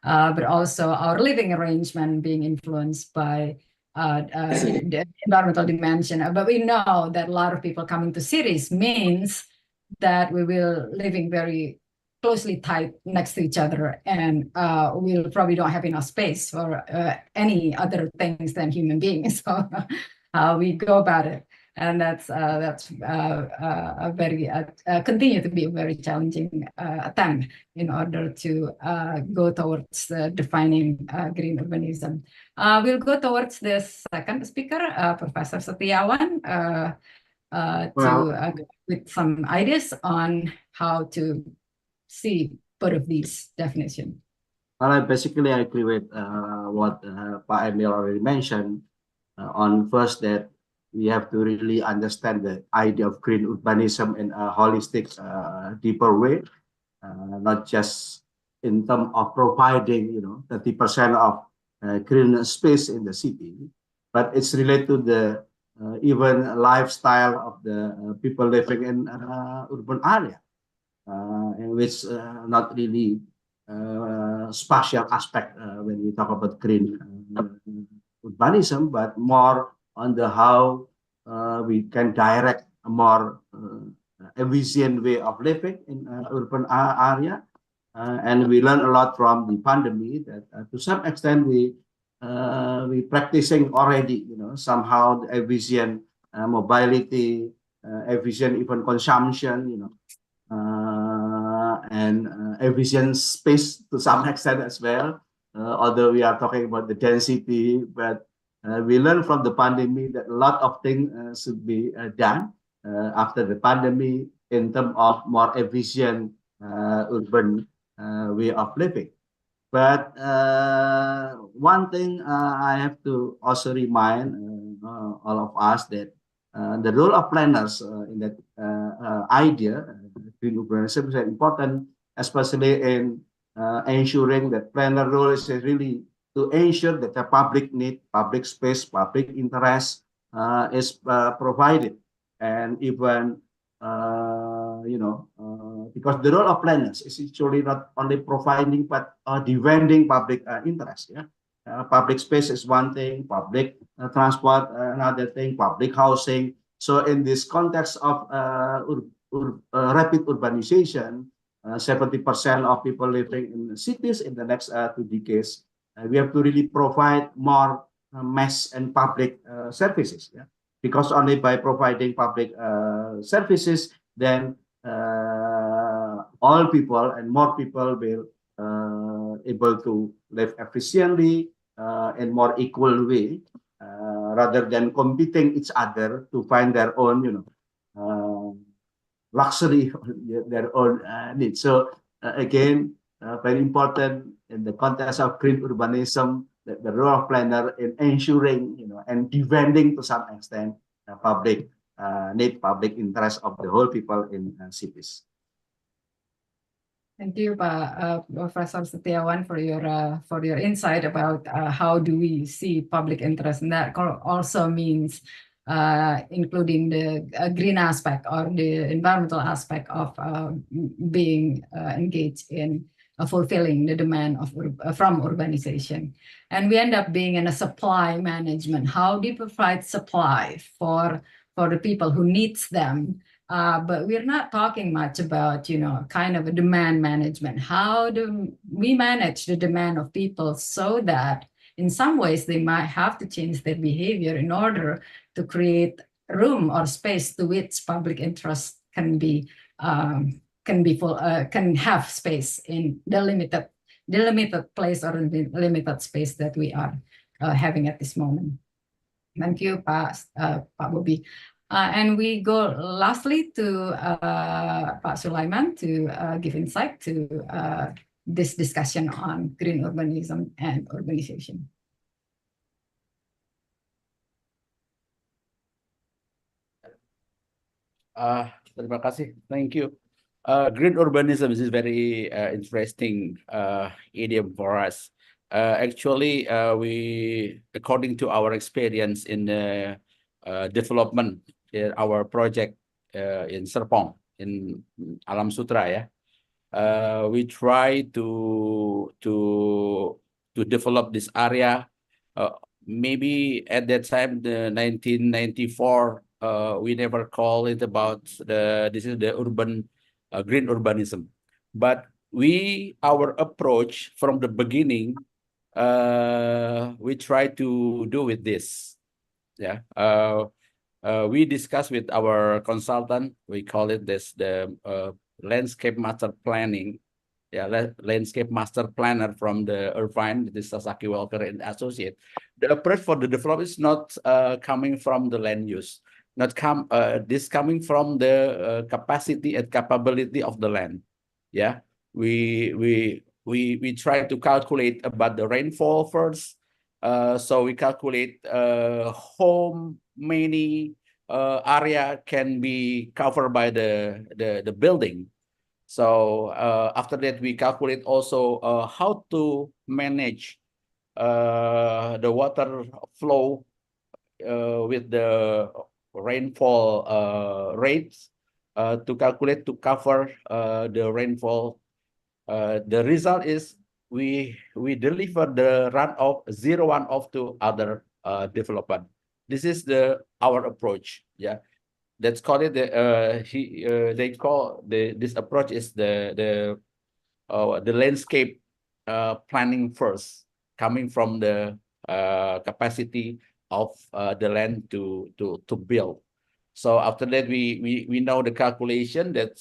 But also our living arrangement being influenced by the environmental dimension. But we know that a lot of people coming to cities means that we will living very closely tied next to each other, and we'll probably don't have enough space for any other things than human beings. So how we go about it, and that's a very continue to be a very challenging attempt in order to go towards defining green urbanism. We'll go towards the second speaker, Professor Setiawan, with some ideas on how to see both of these definitions. Well, I agree with what Pa Emil already mentioned. On first, that we have to really understand the idea of green urbanism in a holistic, deeper way, not just in terms of providing 30% of green space in the city, but it's related to the even lifestyle of the people living in urban area, in which not really spatial aspect when we talk about green urbanism, but more on the how we can direct a more efficient way of living in urban area. And we learn a lot from the pandemic that to some extent we practicing already, somehow the efficient mobility, efficient even consumption, and efficient space to some extent as well. Although we are talking about the density, but we learned from the pandemic that a lot of things should be done after the pandemic in terms of more efficient urban way of living. But one thing I have to also remind all of us that the role of planners in that idea, green urbanism, is important, especially in ensuring that planner role is really to ensure that the public need, public space, public interest is provided, and even because the role of planners is actually not only providing but defending public interest. Yeah, public space is one thing, public transport another thing, public housing. So in this context of rapid urbanization, 70% of people living in cities in the next 2 decades, we have to really provide more mass and public services. Yeah, because only by providing public services, then all people and more people will able to live efficiently in more equal way, rather than competing each other to find their own, luxury, their own needs. So again, very important in the context of green urbanism, the role of planner in ensuring, and defending to some extent public need, public interest of the whole people in cities. Thank you, Professor Setiawan, for your insight about how do we see public interest, and that also means including the green aspect or the environmental aspect of being engaged in fulfilling the demand of from urbanization. And we end up being in a supply management. How do you provide supply for the people who needs them? But we're not talking much about, kind of a demand management. How do we manage the demand of people so that in some ways they might have to change their behavior in order to create room or space to which public interest can have space in the limited place or the limited space that we are having at this moment. Thank you, Pak Bobi. And we go lastly to Pak Sulaiman to give insight to this discussion on green urbanism and urbanization. Terima kasih. Thank you. Green urbanism is a very interesting idiom for us. Actually, we, according to our experience in the development, our project in Serpong, in Alam Sutra, we try to develop this area. Maybe at that time, the 1994, we never call it about this is the urban green urbanism, but our approach from the beginning, we try to do with this. We discuss with our consultant. We call it the landscape master planning. Landscape master planner from the Irvine, this Sasaki Walker and Associate. The approach for the development is not coming from the land use, this coming from the capacity and capability of the land. We try to calculate about the rainfall first. So we calculate how many area can be covered by the building. So after that, we calculate also how to manage the water flow with the rainfall rates to calculate to cover the rainfall. The result is we deliver the runoff, zero runoff to other development. This is our approach. Yeah, let's call it they call this approach is the landscape planning first, coming from the capacity of the land to build. So after that, we know the calculation that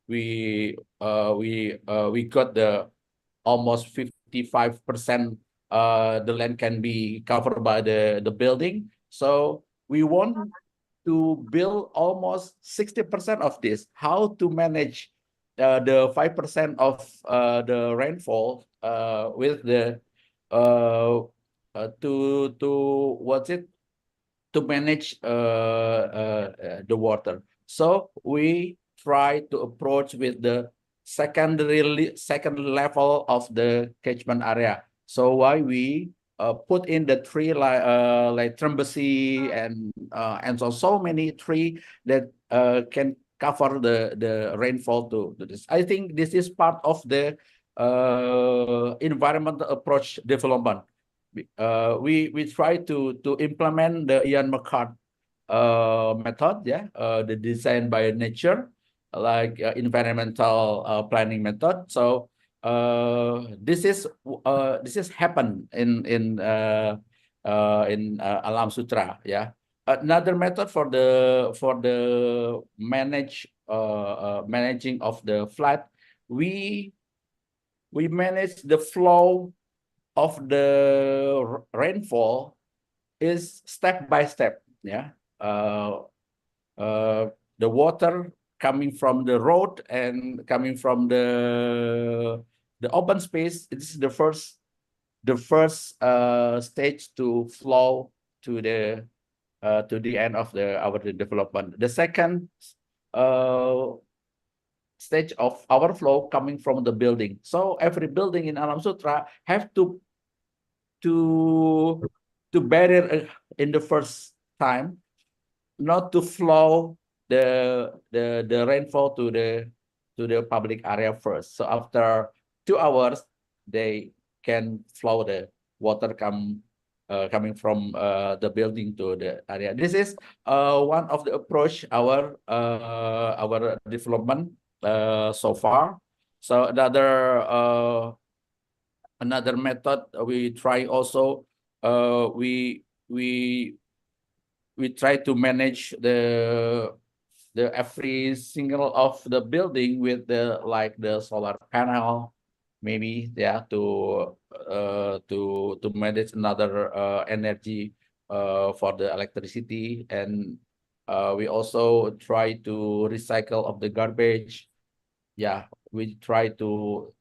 we got the almost 55% the land can be covered by the building. So we want to build almost 60% of this. How to manage the 5% of the rainfall with the to manage the water. So we try to approach with the second level of the catchment area. So why we put in the tree like Trembesi and so many tree that can cover the rainfall to this. I think this is part of the environmental approach development. We try to implement the Ian McCart method, the design by nature, like environmental planning method. So this is happened in Alam Sutra. Yeah, another method for the managing of the flood, we manage the flow of the rainfall is step by step. Yeah, the water coming from the road and coming from the open space. It's the first stage to flow to the end of our development. The second stage of our flow coming from the building. So every building in Alam Sutra have to barrier in the first time, not to flow the rainfall to the public area first. So after 2 hours, they can flow the water coming from the building to the area. This is one of the approach our development so far. So another method we try also, we try to manage the every single of the building with the solar panel, maybe to manage another energy for the electricity. And we also try to recycle of the garbage. Yeah, we try to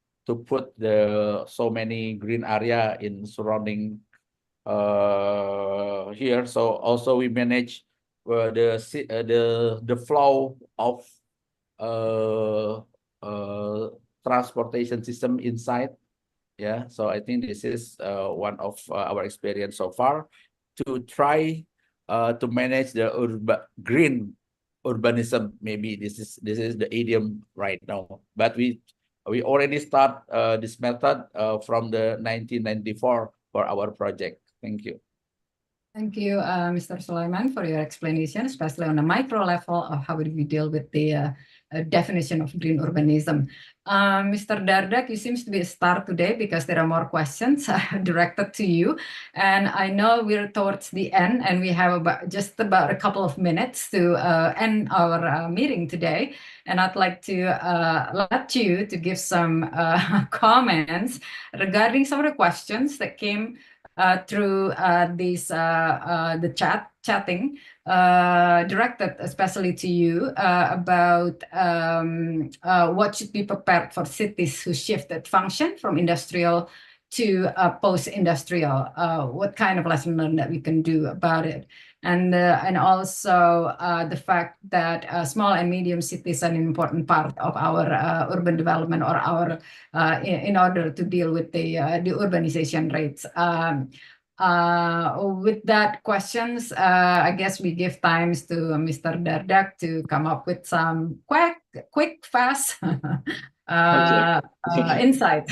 put so many green area in surrounding here. So also we manage the flow of transportation system inside. Yeah, so I think this is one of our experience so far to try to manage the green urbanism. Maybe this is the idiom right now, but we already start this method from the 1994 for our project. Thank you. Thank you, Mr. Sulaiman, for your explanation, especially on a micro level of how do we deal with the definition of green urbanism. Mr. Dardak, you seems to be a star today because there are more questions directed to you. And I know we're towards the end and we have just about a couple of minutes to end our meeting today. And I'd like to let you to give some comments regarding some of the questions that came through the chatting directed especially to you about what should be prepared for cities who shifted function from industrial to post-industrial. What kind of lesson learned that we can do about it, and also the fact that small and medium cities are an important part of our urban development or our in order to deal with the urbanization rates. With that questions, I guess we give times to Mr. Dardak to come up with some quick, fast insight.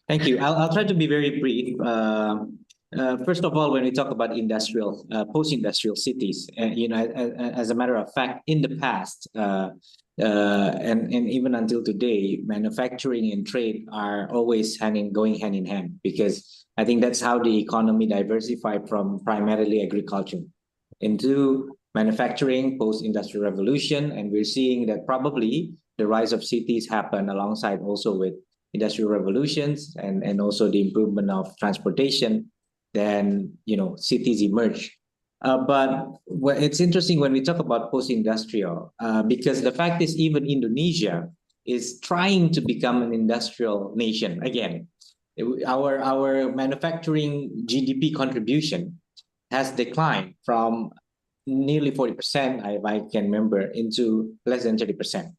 Thank you. I'll try to be very brief. First of all, when we talk about industrial, post-industrial cities, as a matter of fact, in the past, and even until today, manufacturing and trade are always going hand in hand, because I think that's how the economy diversified from primarily agriculture into manufacturing post-industrial revolution. And we're seeing that probably the rise of cities happen alongside also with industrial revolutions and also the improvement of transportation. Then, cities emerge. But it's interesting when we talk about post-industrial, because the fact is even Indonesia is trying to become an industrial nation again. Our manufacturing GDP contribution has declined from nearly 40%, if I can remember, into less than 30%.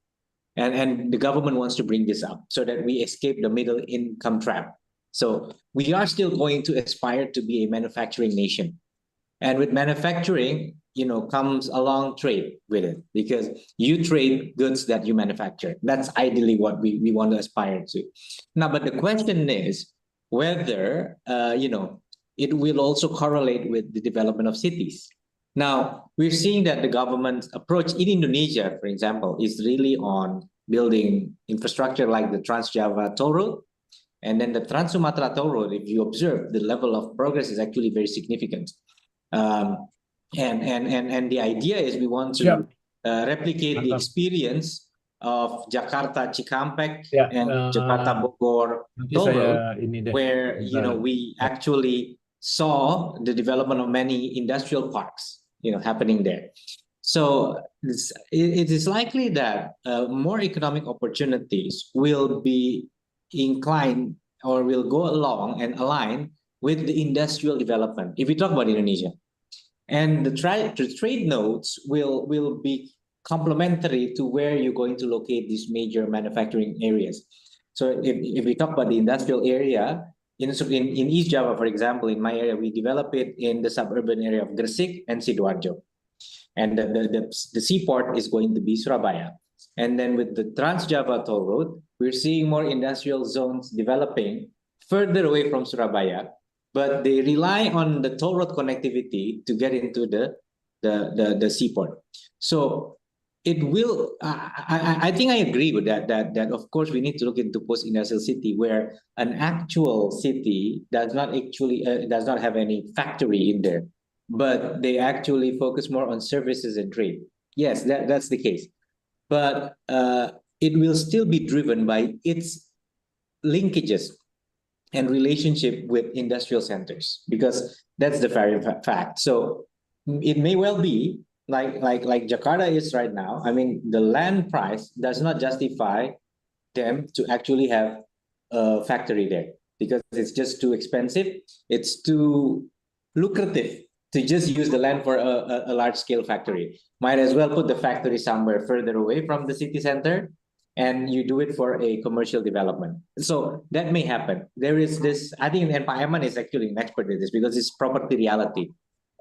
And the government wants to bring this up so that we escape the middle income trap. So we are still going to aspire to be a manufacturing nation. And with manufacturing, comes along trade with it, because you trade goods that you manufacture. That's ideally what we want to aspire to. Now, but the question is whether, it will also correlate with the development of cities. Now, we're seeing that the government's approach in Indonesia, for example, is really on building infrastructure like the Trans-Java Toll Road. And then the Trans-Sumatra Toll Road, if you observe, the level of progress is actually very significant. And the idea is we want to replicate the experience of Jakarta Cikampek and Jakarta Bogor Toll Road, where we actually saw the development of many industrial parks happening there. So it is likely that more economic opportunities will be inclined or will go along and align with the industrial development, if we talk about Indonesia. And the trade nodes will be complementary to where you're going to locate these major manufacturing areas. So if we talk about the industrial area, in East Java, for example, in my area, we develop it in the suburban area of Gresik and Sidoarjo. And the seaport is going to be Surabaya. And then with the Trans-Java Toll Road, we're seeing more industrial zones developing further away from Surabaya, but they rely on the toll road connectivity to get into the seaport. So it will, I think I agree with that of course we need to look into post-industrial city where an actual city does not have any factory in there, but they actually focus more on services and trade. Yes, that's the case. But it will still be driven by its linkages and relationship with industrial centers, because that's the very fact. So it may well be like Jakarta is right now. I mean, the land price does not justify them to actually have a factory there, because it's just too expensive. It's too lucrative to just use the land for a large-scale factory. Might as well put the factory somewhere further away from the city center, and you do it for a commercial development. So that may happen. There is this, I think, and Pak Eman is actually an expert in this because it's property reality.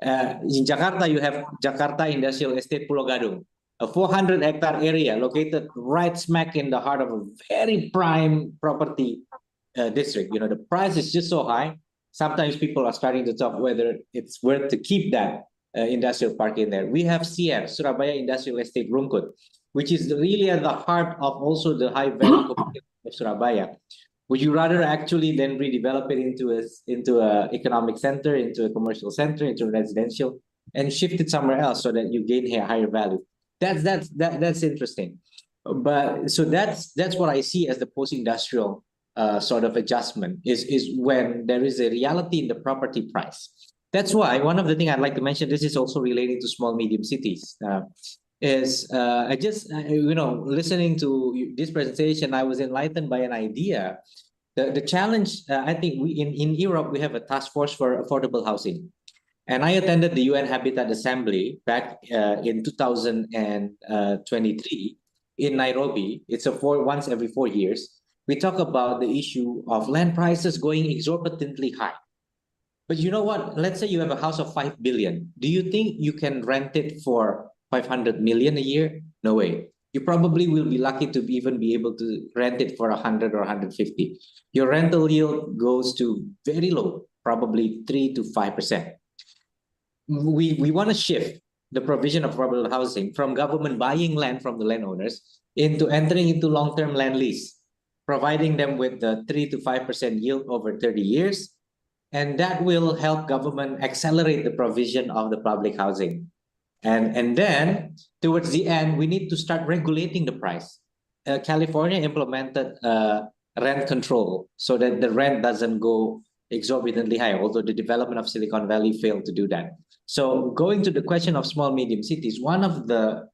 In Jakarta, you have Jakarta Industrial Estate Pulau Gadung, a 400-hectare area located right smack in the heart of a very prime property district. The price is just so high. Sometimes people are starting to talk whether it's worth to keep that industrial park in there. We have CR, Surabaya Industrial Estate Rungkut, which is really at the heart of also the high value of Surabaya. Would you rather actually then redevelop it into a economic center, into a commercial center, into residential, and shift it somewhere else so that you gain a higher value? That's interesting. But so that's what I see as the post-industrial sort of adjustment is when there is a reality in the property price. That's why one of the things I'd like to mention, this is also relating to small, medium cities, is I just, listening to this presentation, I was enlightened by an idea. The challenge, I think in Europe, we have a task force for affordable housing. And I attended the UN Habitat Assembly back in 2023 in Nairobi. It's once every 4 years. We talk about the issue of land prices going exorbitantly high. But you know what? Let's say you have a house of 5 billion. Do you think you can rent it for 500 million a year? No way. You probably will be lucky to even be able to rent it for 100 or 150. Your rental yield goes to very low, probably 3 to 5%. We want to shift the provision of affordable housing from government buying land from the landowners into entering into long-term land lease, providing them with the 3 to 5% yield over 30 years. And that will help government accelerate the provision of the public housing. And then towards the end, we need to start regulating the price. California implemented rent control so that the rent doesn't go exorbitantly high, although the development of Silicon Valley failed to do that. So going to the question of small, medium cities, one of the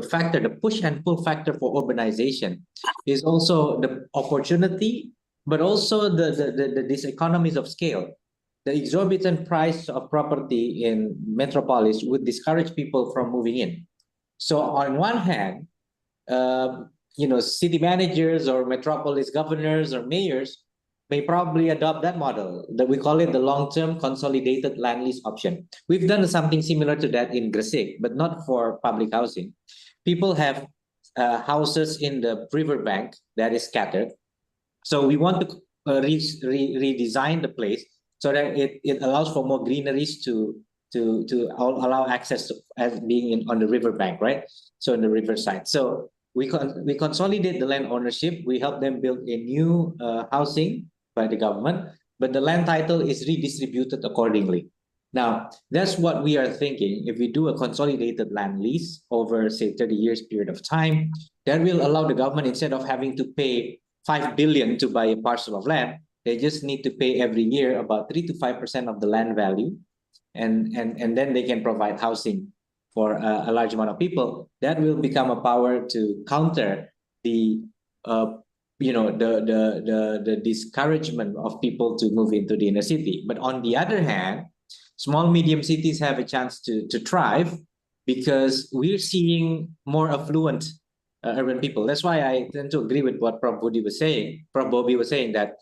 factor, the push and pull factor for urbanization is also the opportunity, but also the diseconomies of scale. The exorbitant price of property in metropolis would discourage people from moving in. So on one hand, city managers or metropolis governors or mayors may probably adopt that model, that we call it the long-term consolidated land lease option. We've done something similar to that in Gresik, but not for public housing. People have houses in the riverbank that is scattered. So we want to redesign the place so that it allows for more greeneries to allow access to as being on the riverbank, right? So in the riverside. So we consolidate the land ownership. We help them build a new housing by the government, but the land title is redistributed accordingly. Now, that's what we are thinking. If we do a consolidated land lease over, say, 30 years period of time, that will allow the government, instead of having to pay 5 billion to buy a parcel of land, they just need to pay every year about 3 to 5% of the land value. And then they can provide housing for a large amount of people. That will become a power to counter the discouragement of people to move into the inner city. But on the other hand, small, medium cities have a chance to thrive because we're seeing more affluent urban people. That's why I tend to agree with what Prof. Bobby was saying that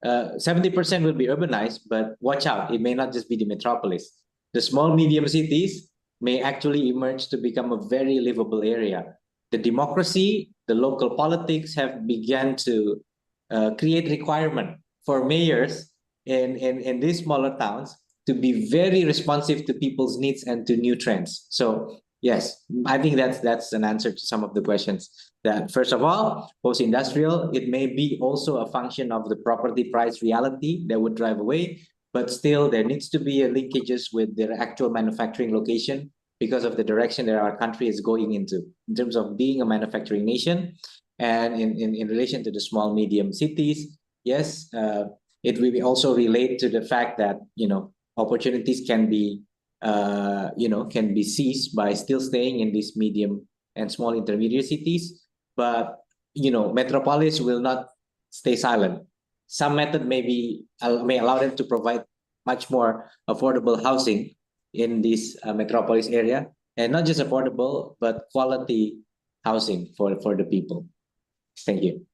70% will be urbanized, but watch out, it may not just be the metropolis. The small, medium cities may actually emerge to become a very livable area. The democracy, the local politics have begun to create requirement for mayors in these smaller towns to be very responsive to people's needs and to new trends. So yes, I think that's an answer to some of the questions. That first of all, post-industrial, it may be also a function of the property price reality that would drive away, but still there needs to be linkages with their actual manufacturing location because of the direction that our country is going into in terms of being a manufacturing nation. And in relation to the small, medium cities, yes, it will also relate to the fact that, opportunities can be seized by still staying in these medium and small intermediate cities. But, metropolis will not stay silent. Some method may allow them to provide much more affordable housing in this metropolis area, and not just affordable, but quality housing for the people. Thank you.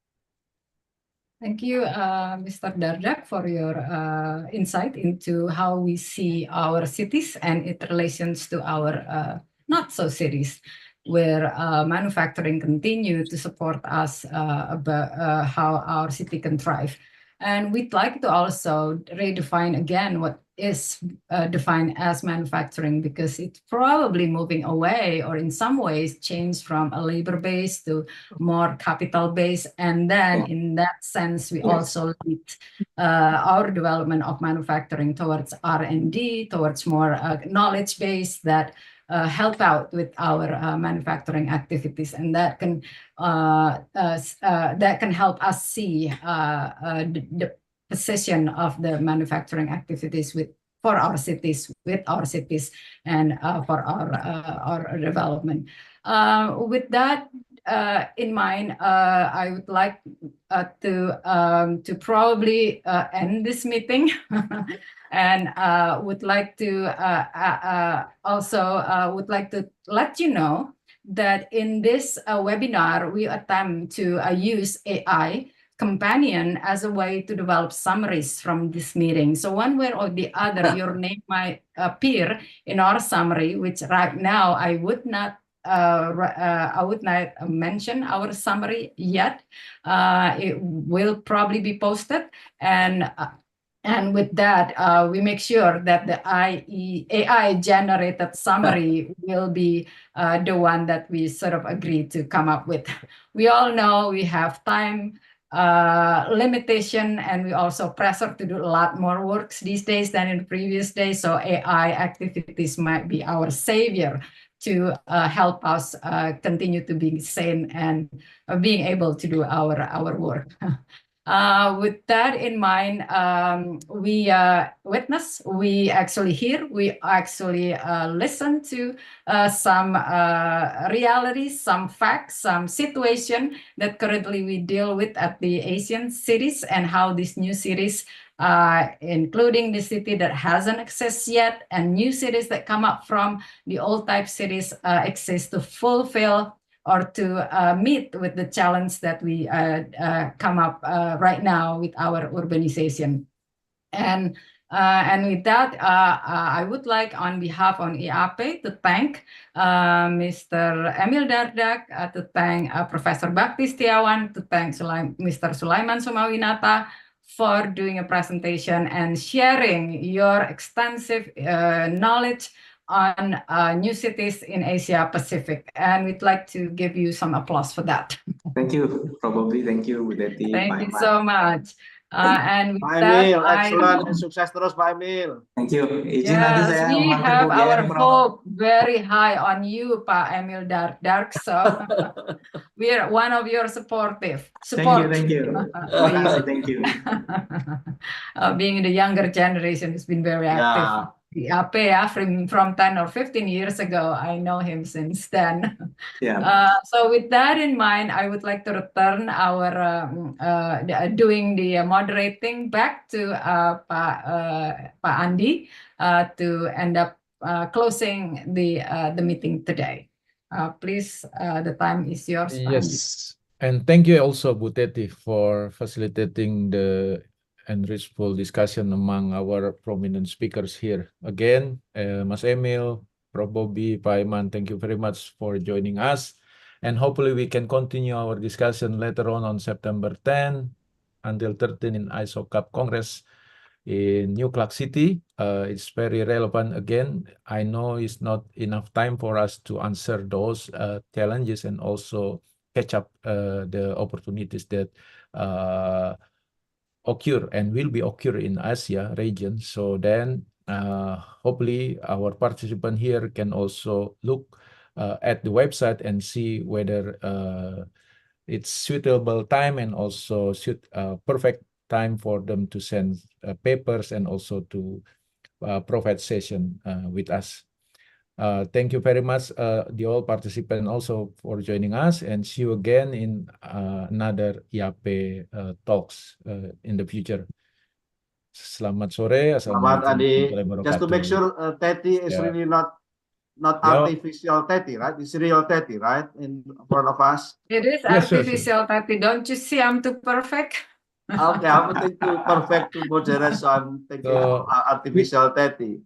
Thank you, Mr. Dardak, for your insight into how we see our cities and its relations to our not-so-cities, where manufacturing continue to support us about how our city can thrive. And we'd like to also redefine again what is defined as manufacturing, because it's probably moving away or in some ways changed from a labor base to more capital base. And then in that sense, we also lead our development of manufacturing towards R&D, towards more knowledge base that help out with our manufacturing activities, and that can help us see the position of the manufacturing activities for our cities, and for our development. With that in mind, I would like to probably end this meeting. And would like to let you know that in this webinar, we attempt to use AI companion as a way to develop summaries from this meeting. So one way or the other, your name might appear in our summary, which right now I would not mention our summary yet. It will probably be posted, and with that, we make sure that the AI generated summary will be the one that we sort of agreed to come up with. We all know we have time limitation, and we also pressure to do a lot more works these days than in previous days. So AI activities might be our savior to help us continue to be sane and being able to do our work. With that in mind, we witness, we actually hear, we actually listen to some realities, some facts, some situation that currently we deal with at the Asian cities, and how these new cities, including the city that hasn't existed yet, and new cities that come up from the old type cities exist to fulfill or to meet with the challenge that we come up right now with our urbanization. And with that, I would like, on behalf of IAP, to thank Mr. Emil Dardak, to thank Professor Bakti Setiawan, to thank Mr. Sulaiman Sumawinata for doing a presentation and sharing your extensive knowledge on new cities in Asia Pacific. And we'd like to give you some applause for that. Thank you. Probably. Thank you, Budeti. Thank you so much. And with Pak that, Emil, excellent. Sukses terus Pak Emil. Thank you. Izin nanti yes, saya we memakai have our Prof. hope very high on you, Pak Emil Dardak. So we are one of your support. Thank you. Thank you. Being the younger generation, has been very active. Yeah, from 10 or 15 years ago. I know him since then. Yeah. So with that in mind, I would like to return our doing the moderating back to Pak Andi to end up closing the meeting today. Please, the time is yours, Pak Andi. Yes, and thank you also, Bu Teti, for facilitating the enrichful discussion among our prominent speakers here. Again, Mas Emil, Prof. Bobby, Pak Iman, thank you very much for joining us. And hopefully we can continue our discussion later on September 10 until 13 in ISOCARP Congress in New Clark City. It's very relevant again. I know it's not enough time for us to answer those challenges and also catch up the opportunities that occur and will be occur in Asia region. So then hopefully our participant here can also look at the website and see whether it's suitable time and also perfect time for them to send papers and also to provide session with us. Thank you very much, the all participants also for joining us, and see you again in another IAP Talks in the future. Selamat sore. Selamat Adi. Just to make wabarakatuh. sure Teti is really not artificial Teti, right? It's real Teti, right? In front of us. It is Yes, sure. artificial, Tati. Don't you see I'm too perfect? Okay, I'm thinking perfect to moderate, so I'm thinking artificial Teti.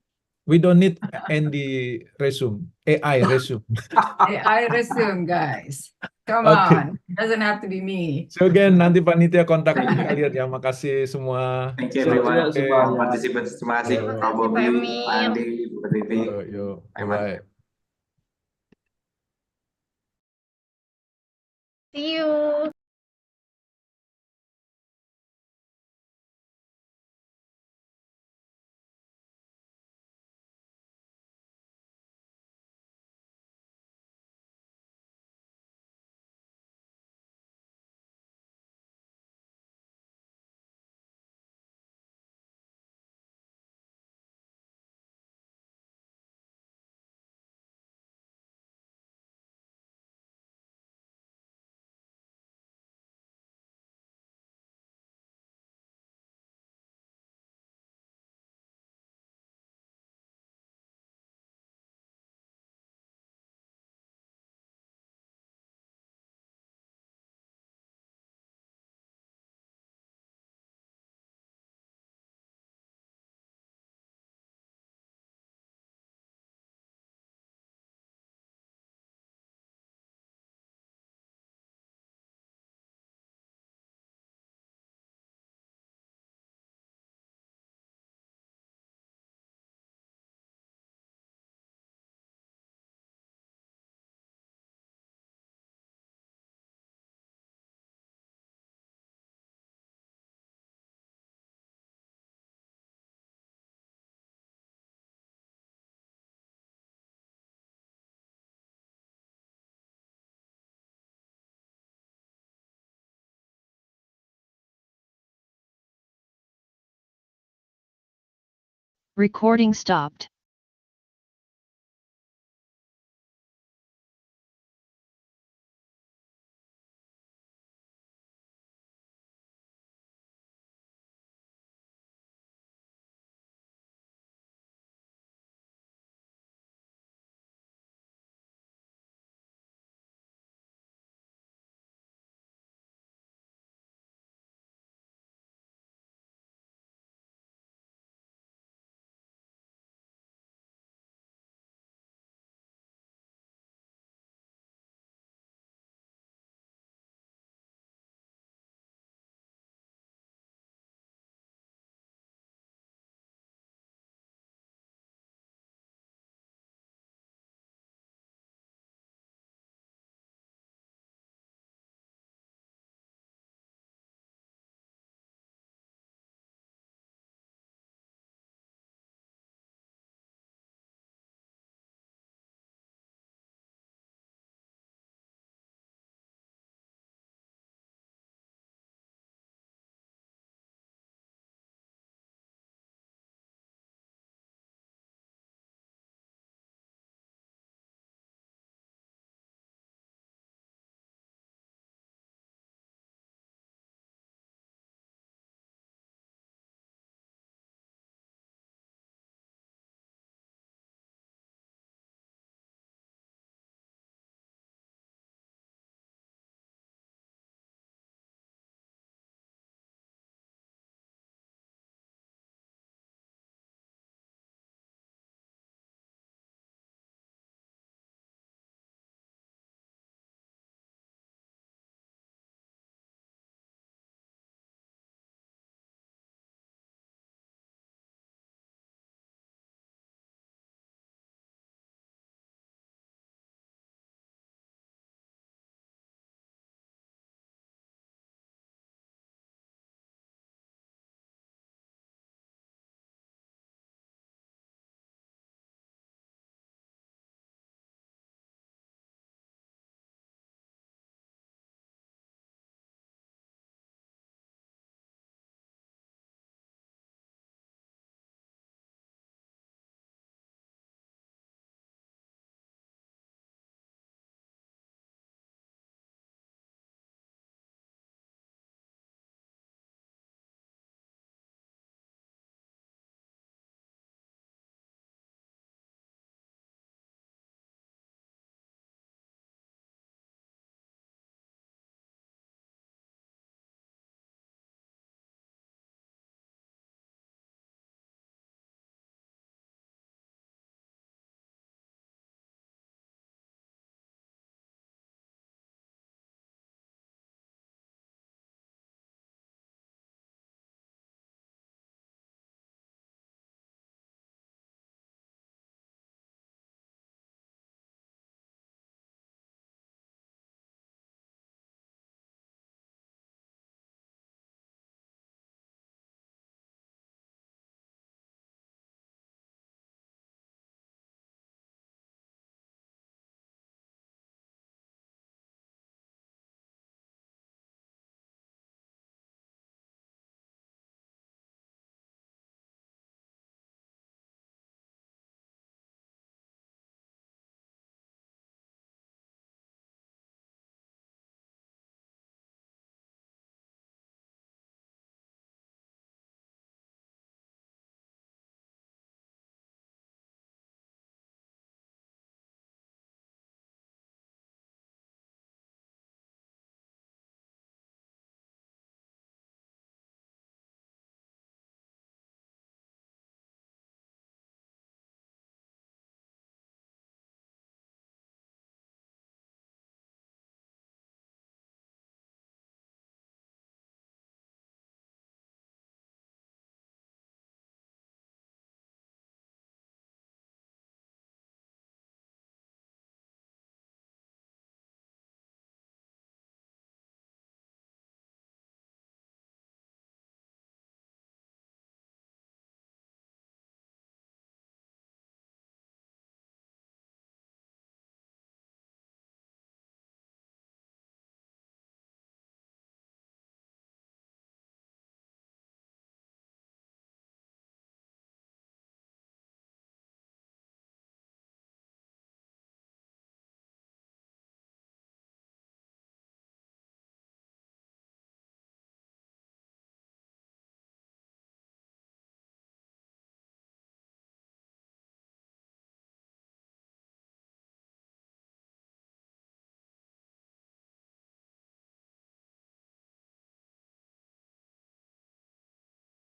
We don't need any resume, AI resume. AI resume, guys. Come Okay. on, it doesn't have to be me. So again, nanti panitia kontak kalian ya. Makasih semua. Thank you everyone. Semuanya. Participants. Terima kasih. Yo. Prof. Bobby, Pak Andi, Bu Titi. Yo, Pak Iman. bye. See you. Recording stopped.